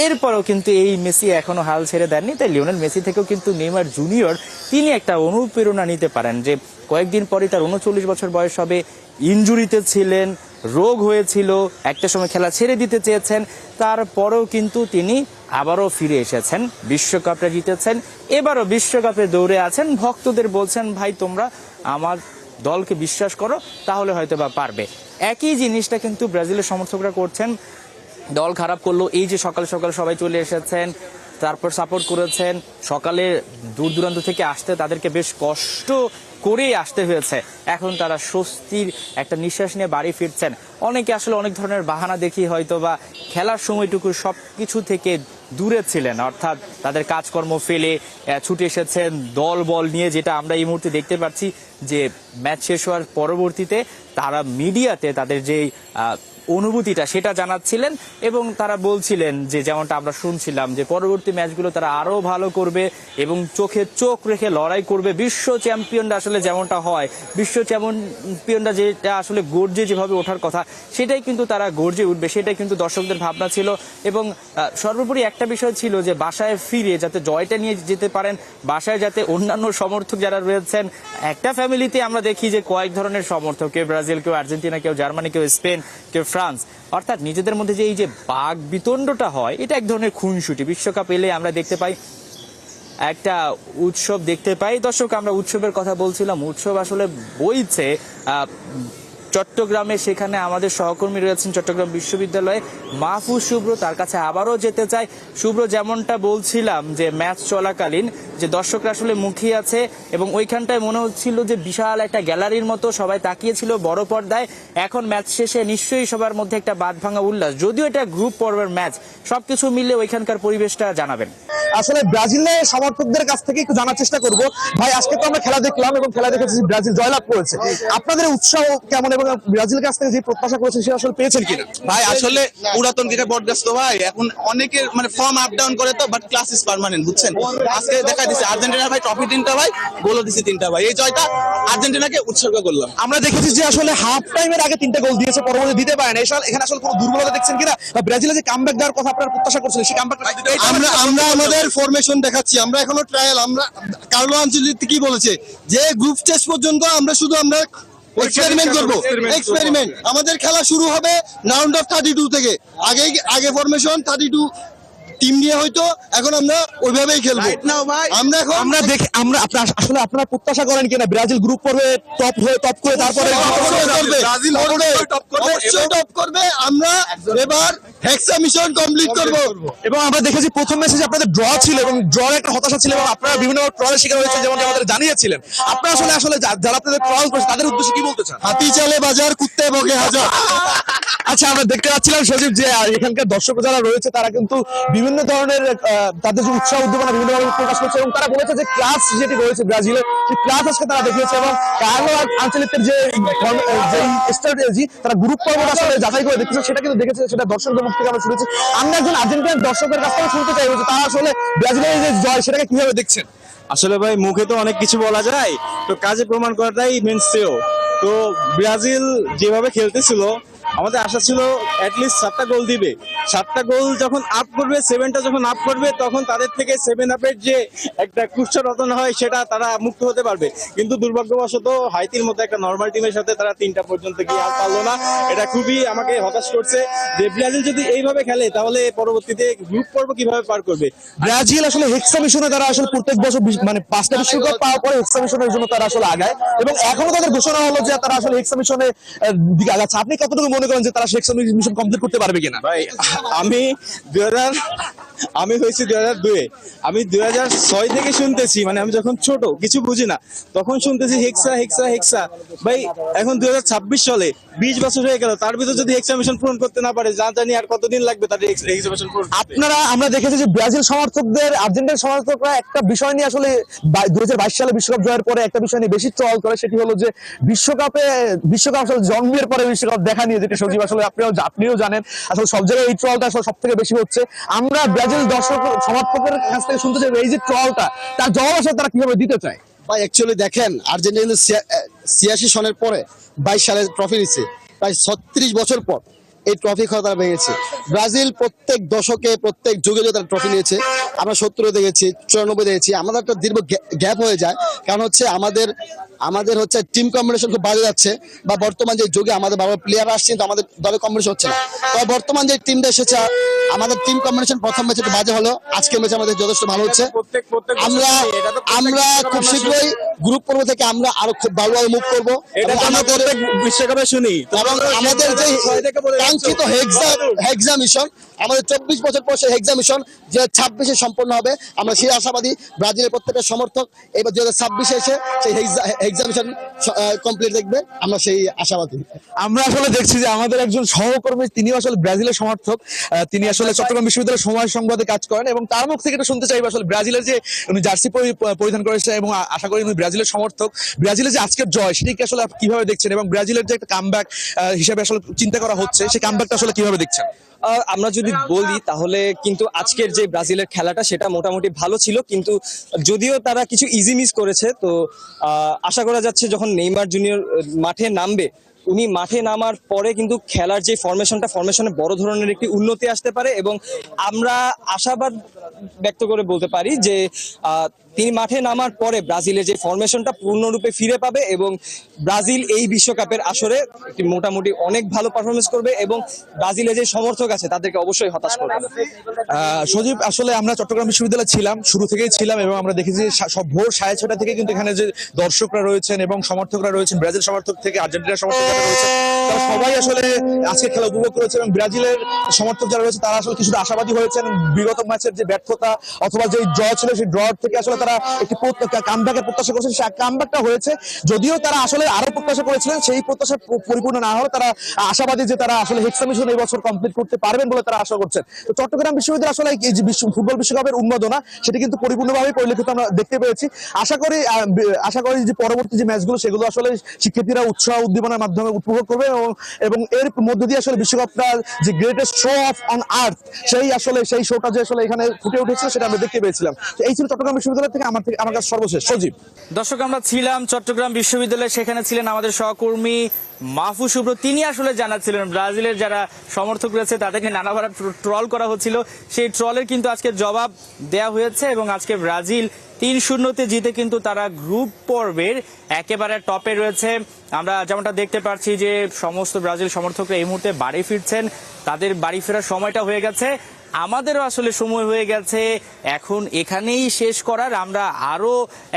এরপরও কিন্তু এই মেসি এখনো হাল ছেড়ে দেননি। তাই লিওনেল মেসি থেকেও কিন্তু নেইমার জুনিয়র তিনি একটা অনুপ্রেরণা নিতে পারেন, যে কয়েকদিন পরই তার 39 বছর বয়স হবে, ইনজুরিতে ছিলেন, রোগ হয়েছিল, একটা সময় খেলা ছেড়ে দিতে চেয়েছেন, তারপরেও কিন্তু তিনি আবারও ফিরে এসেছেন, বিশ্বকাপটা জিতেছেন, এবারও বিশ্বকাপে দৌড়ে আছেন। ভক্তদের বলছেন, ভাই তোমরা আমার দলকে বিশ্বাস করো, তাহলে হয়তো বা পারবে। একই জিনিসটা কিন্তু ব্রাজিলের সমর্থকরা করছেন। দল খারাপ করলো, এই যে সকাল সকাল সবাই চলে এসেছেন, তারপর সাপোর্ট করেছেন, সকালে দূর দূরান্ত থেকে আসতে তাদেরকে বেশ কষ্ট করেই আসতে হয়েছে, এখন তারা স্বস্তির একটা নিঃশ্বাস নিয়ে বাড়ি ফিরছেন। অনেকে আসলে অনেক ধরনের বাহানা দেখিয়ে হয়তো বা খেলার সময়টুকু সব কিছু থেকে দূরে ছিলেন, অর্থাৎ তাদের কাজকর্ম ফেলে ছুটে এসেছেন দল বল নিয়ে, যেটা আমরা এই মুহূর্তে দেখতে পাচ্ছি যে ম্যাচ শেষ হওয়ার পরবর্তীতে তারা মিডিয়াতে তাদের যেই অনুভূতিটা সেটা জানাচ্ছিলেন, এবং তারা বলছিলেন যে যেমনটা আমরা শুনছিলাম যে পরবর্তী ম্যাচগুলো তারা আরও ভালো করবে এবং চোখে চোখ রেখে লড়াই করবে। বিশ্ব চ্যাম্পিয়নরা আসলে যেমনটা হয়, বিশ্ব চ্যাম্পিয়নরা যেটা আসলে গর্জে যেভাবে ওঠার কথা, সেটাই কিন্তু তারা গর্জে উঠবে, সেটাই কিন্তু দর্শকদের ভাবনা ছিল। এবং সর্বোপরি একটা বিষয় ছিল যে বাসায় ফিরে যাতে জয়টা নিয়ে যেতে পারেন, বাসায় যাতে অন্যান্য সমর্থক যারা রয়েছেন, একটা ফ্যামিলিতে আমরা দেখি যে কয়েক ধরনের সমর্থক, কেউ ব্রাজিল, কেউ আর্জেন্টিনা, কেউ জার্মানি, কেউ স্পেন, কেউ ফ্রান্স, অর্থাৎ নিজেদের মধ্যে যে এই যে বাক বিতণ্ডটা হয়, এটা এক ধরনের খুনসুটি। বিশ্বকাপ এলে আমরা দেখতে পাই একটা উৎসব দেখতে পাই। দর্শক, আমরা উৎসবের কথা বলছিলাম, উৎসব আসলে বইছে চট্টগ্রামে, সেখানে আমাদের সহকর্মী রয়েছেন চট্টগ্রাম বিশ্ববিদ্যালয়ে মাহফুজ শুভ্র, তার কাছে আবারও যেতে চাই। শুভ্র, যেমনটা বলছিলাম যে ম্যাচ চলাকালীন যে দর্শকরা আসলে মুখিয়ে আছে, এবং ওইখানটায় মনে হচ্ছিল যে বিশাল একটা গ্যালারির মতো সবাই তাকিয়েছিল বড় পর্দায়। এখন ম্যাচ শেষে নিশ্চয়ই সবার মধ্যে একটা বাঁধভাঙা উল্লাস, যদিও এটা গ্রুপ পর্বের ম্যাচ, সবকিছু মিলে ওইখানকার পরিবেশটা জানাবেন। আসলে ব্রাজিলের সমর্থকদের কাছ থেকে একটু জানার চেষ্টা করব। ভাই, আজকে তো আমরা খেলা দেখলাম এবং খেলা দেখেছি ব্রাজিল জয়লাভ করেছে, আপনাদের উৎসাহ কেমন এবং ব্রাজিলের কাছ থেকে যে প্রত্যাশা করেছে সেটা আসলে পেয়েছেন কিনা? ভাই আসলে পুরাতন ক্রিকেট বটগাছ তো ভাই, এখন অনেকের মানে ফর্ম আপ ডাউন করে তো, বাট ক্লাস ইজ পার্মানেন্ট, বুঝছেন? আজকে দেখা দিচ্ছে আর্জেন্টিনা ভাই ট্রফি 3টা ভাই, গোলও দিচ্ছে 3টা ভাই। এই জয়টা আর্জেন্টিনাকে উৎসর্গ করলাম। আমরা দেখেছি যে আসলে হাফ টাইমের আগে 3টা গোল দিয়েছে, পরবর্তী দিতে পারে না। এখানে আসলে কোনো দুর্বলতা দেখছেন কিনা, বা ব্রাজিলের যে কামব্যাক দেওয়ার কথা আপনারা প্রত্যাশা করছিলেন সেই কামব্যাকটা আমরা আমাদের ফরমেশন দেখাচ্ছি, আমরা এখনো ট্রায়াল। আমরা কার্লো আনচেলত্তি কি বলেছে যে গ্রুপ স্টেজ পর্যন্ত আমরা এক্সপেরিমেন্ট করব, এক্সপেরিমেন্ট। আমাদের খেলা শুরু হবে রাউন্ড অফ 32 থেকে। আগে ফরমেশন 32 টিম নিয়ে হয়তো, এখন আমরা ওইভাবেই খেলবো। আসলে আপনারা প্রত্যাশা করেন কিনা ব্রাজিল গ্রুপ পর্বে টপ করে তারপরে ব্রাজিল অবশ্যই টপ করবে। আমরা এবার হেক্সা মিশন কমপ্লিট করব। এবং আমরা দেখেছি প্রথম ম্যাচে আপনাদের ড্র ছিল এবং ড্রর একটা হতাশা ছিল এবং আপনারা বিভিন্ন ট্রয়ের শিকার হয়েছে, যেমন আমাদের জানিয়েছিলেন। আপনারা আসলে যারা আপনাদের ট্রল করেছে তাদের উদ্দেশ্যে কি বলতে চান? হাতি চালে বাজার, কুত্তে বকে হাজার। আচ্ছা, আমরা দেখতে পাচ্ছিলাম সজীব যে এখানকার দর্শক যারা রয়েছে তারা কিন্তু বিভিন্ন ধরনের তাদের যে উৎসাহ উদ্দীপনা বিভিন্ন ধরনের প্রকাশ করছে এবং তারা বলেছে যে ক্লাস যেটি রয়েছে ব্রাজিলের, সেই ক্লাস আজকে তারা দেখিয়েছে। এবং কার্লো আনচেলত্তির যে স্ট্র্যাটেজি তারা গ্রুপ পর্ব আসলে যাচাই করে দেখেছে, সেটা কিন্তু দেখেছে, সেটা দর্শকদের মুখ থেকে আমরা শুনেছি। আমরা একজন আর্জেন্টিনার দর্শকের কাছ থেকে শুনতে চাইবো যে তারা আসলে ব্রাজিলের যে জয় সেটাকে কিভাবে দেখছেন। আসলে ভাই মুখে তো অনেক কিছু বলা যায়, তো কাজে প্রমাণ করাটাই মেন শ্রেয়। তো ব্রাজিল যেভাবে খেলতেছিল আমাদের আশা ছিল অ্যাটলিস্ট 7টা গোল দিবে। 7টা গোল যখন আপ করবে, 7টা যখন আপ করবে, তখন তাদের থেকে 7 আপের যে একটা কুষ্ঠ রতন হয় সেটা তারা মুক্ত হতে পারবে। কিন্তু দুর্ভাগ্যবশত হাইতির মতো একটা নর্মাল টিমের সাথে তারা 3টা পর্যন্ত গিয়ে আর পারলো না। এটা খুবই আমাকে হতাশ করছে যে ব্রাজিল যদি এইভাবে খেলে তাহলে পরবর্তীতে গ্রুপ পর্ব কিভাবে পার করবে। ব্রাজিল আসলে হেক্সা মিশনে তারা আসলে প্রত্যেক বছর মানে 5টা বিশ্বকাপ পাওয়ার পরে হেক্সা মিশনের জন্য তারা আসলে আগায় এবং এখনো তাদের ঘোষণা হলো যে তারা আসলে হেক্সা মিশনের দিকে আগাচ্ছে। আপনি কতটুকু মনে করেন যে তারা হেক্সা মিশন কমপ্লিট করতে পারবে কিনা? ভাই আমি হয়েছি 2002-এ, আমি 2006 থেকে শুনতেছি, মানে আমি যখন ছোট কিছু বুঝি না তখন শুনতেছি হেক্সা হেক্সা হেক্সা। ভাই এখন 2026 সালে 20 বছর হয়ে গেল, তার ভিতর যদি হেক্সা মিশন পূরণ করতে না পারে, জানি আর কতদিন লাগবে তাদের হেক্সা মিশন পূরণ। আমরা দেখেছি যে ব্রাজিল সমর্থকদের আর্জেন্টিনার সমর্থকরা একটা বিষয় নিয়ে আসলে 2022 সালে বিশ্বকাপ জয়ের পরে একটা বিষয় নিয়ে বেশি ট্রল করে, সেটি হলো যে বিশ্বকাপ আসলে জন্মের পরে বিশ্বকাপ দেখা নিয়ে, যেটা সজীব আসলে আপনিও জানেন আসলে সব জায়গায় এই ট্রলটা আসলে সব থেকে বেশি হচ্ছে। আমরা ব্রাজিল দর্শক সমর্থকের কাছ থেকে শুনতে চাই এই যে ট্রলটা তার জবাব আসলে তারা কিভাবে দিতে চায়। ভাই অ্যাকচুয়ালি দেখেন, আর্জেন্টিনা 86 সনের পরে 22 সালে ট্রফি নিচ্ছে, প্রায় 36 বছর পর এই ট্রফি খাওয়া তারা ভেঙেছে। ব্রাজিল প্রত্যেক দশকে প্রত্যেক যুগে তারা ট্রফি নিয়েছে। আমরা 70 দেখেছি, 94 দেখেছি। আমাদের একটা দীর্ঘ গ্যাপ হয়ে যায়, কারণ হচ্ছে আমাদের হচ্ছে টিম কম্বিনেশন খুব বাজে যাচ্ছে, বা বর্তমান যে যুগে আমাদের ভালো প্লেয়ার আসছে কিন্তু আমাদের দলে কম্বিনেশন হচ্ছে না। তবে বর্তমান যে টিমটা এসেছে, আমাদের টিম কম্বিনেশন প্রথম ম্যাচে একটু বাজে হলো, আজকের ম্যাচে আমাদের যথেষ্ট ভালো হচ্ছে। আমরা খুব শীঘ্রই গ্রুপ পর্ব থেকে আমরা আরো খুব ভালোভাবে মুভ করবো। আমাদের বিশ্বকাপে শুনি এবং আমাদের যে কাঙ্ক্ষিত হেক্সা মিশন, আমাদের 24 বছর পর সেই হেক্সা মিশন যে 26-এ সম্পন্ন হবে, আমরা সেই আশাবাদী। ব্রাজিলের প্রত্যেকটা সমর্থক এবার 2026-এ এসে সেই হেক্সা মিশন কমপ্লিট দেখবে, আমরা সেই আশাবাদী। আমরা আসলে দেখছি যে আমাদের একজন সহকর্মী, তিনিও আসলে ব্রাজিলের সমর্থক, তিনি আসলে চট্টগ্রাম বিশ্ববিদ্যালয়ের সময় সংবাদে কাজ করেন এবং তার মুখ থেকে এটা শুনতে চাইবো আসলে ব্রাজিলের যে উনি জার্সি পরিধান করেছে এবং আশা করি উনি ব্রাজিলের সমর্থক, ব্রাজিলের যে আজকের জয় সেটিকে আসলে কিভাবে দেখছেন এবং ব্রাজিলের যে একটা কামব্যাক হিসেবে আসলে চিন্তা করা হচ্ছে, সেই কামব্যাকটা আসলে কিভাবে দেখছেন? আমরা যদি বলি তাহলে কিন্তু আজকের যে ব্রাজিলের খেলাটা সেটা মোটামুটি ভালো ছিল, কিন্তু যদিও তারা কিছু ইজি মিস করেছে, তো আশা করা যাচ্ছে যখন নেইমার জুনিয়র মাঠে নামবে, উনি মাঠে নামার পরে কিন্তু খেলার যে ফরমেশনে বড় ধরনের একটি উন্নতি আসতে পারে এবং আমরা আশাবাদ ব্যক্ত করে বলতে পারি যে তিনি মাঠে নামার পরে ব্রাজিলের যে ফরমেশনটা পূর্ণরূপে ফিরে পাবে এবং ব্রাজিল এই বিশ্বকাপের আসরে একটি মোটামুটি অনেক ভালো পারফরমেন্স করবে এবং ব্রাজিলের যে সমর্থক আছে তাদেরকে অবশ্যই হতাশ করবে। সজীব, আসলে আমরা চট্টগ্রাম বিশ্ববিদ্যালয়ে ছিলাম, শুরু থেকেই ছিলাম এবং আমরা দেখেছি সব ভোর 6:30 থেকে কিন্তু এখানে যে দর্শকরা রয়েছেন এবং সমর্থকরা রয়েছেন, ব্রাজিল সমর্থক থেকে আর্জেন্টিনার সমর্থকরা রয়েছেন, সবাই আসলে আজকে খেলা উপভোগ করেছে এবং ব্রাজিলের সমর্থক যারা রয়েছে তারা আসলে কিছুটা আশাবাদী হয়েছেন। বিগত ম্যাচের যে ব্যর্থতা অথবা যে ড্র ছিল সেই ড্র থেকে আসলে তারা একটি কামব্যাকের প্রত্যাশা করেছেন, সেই কামব্যাকটা হয়েছে। যদিও তারা আসলে আরো প্রত্যাশা করেছিলেন, সেই প্রত্যাশা পরিপূর্ণ না হলে তারা আশাবাদী যে তারা আসলে হেক্সা মিশন এই বছর কমপ্লিট করতে পারবেন বলে তারা আশা করছেন। তো চট্টগ্রাম বিশ্ববিদ্যালয় আসলে এই যে ফুটবল বিশ্বকাপের উন্মাদনা সেটি কিন্তু পরিপূর্ণভাবে পরিলক্ষিত আমরা দেখতে পেয়েছি। আশা করি যে পরবর্তী যে ম্যাচগুলো সেগুলো আসলে শিক্ষার্থীরা উৎসাহ উদ্দীপনার মাধ্যমে উপভোগ করবে এবং এর মধ্য দিয়ে আসলে বিশ্বকাপটা যে greatest show off on earth সেই শোটা যে আসলে এখানে ফুটে উঠেছিল সেটা আমরা দেখতে পেয়েছিলাম। তো এই ছিল চট্টগ্রাম বিশ্ববিদ্যালয় থেকে আমার কাছে সর্বশেষ। সজীব। দর্শক, আমরা ছিলাম চট্টগ্রাম বিশ্ববিদ্যালয়ে, সেখানে ছিলেন আমাদের সহকর্মী মাহফুজ শুভ্র। তিনি আসলে জানাচ্ছিলেন ব্রাজিলের যারা সমর্থক রয়েছে তাদেরকে নানাভাবে ট্রল করা হচ্ছিল, সেই ট্রলের কিন্তু আজকে জবাব দেয়া হয়েছে এবং আজকে ব্রাজিল 3-0 জিতে কিন্তু তারা গ্রুপ পর্বের একেবারে টপে রয়েছে। আমরা যেমনটা দেখতে পাচ্ছি যে সমস্ত ব্রাজিল সমর্থকরা এই মুহূর্তে বাড়ি ফিরছেন, তাদের বাড়ি ফেরার সময়টা হয়ে গেছে, আমাদেরও আসলে সময় হয়ে গেছে এখন এখানেই শেষ করার। আমরা আরো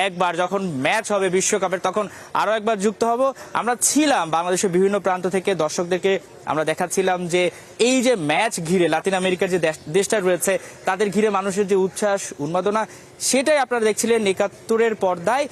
একবার যখন ম্যাচ হবে বিশ্বকাপের তখন আরো একবার যুক্ত হব। আমরা ছিলাম বাংলাদেশের বিভিন্ন প্রান্ত থেকে, দর্শকদেরকে আমরা দেখাচ্ছিলাম যে এই যে ম্যাচ ঘিরে লাতিন আমেরিকার যে দেশটা রয়েছে তাদের ঘিরে মানুষের যে উচ্ছ্বাস উন্মাদনা সেটাই আপনারা দেখছিলেন ৭১-এর পর্দায়।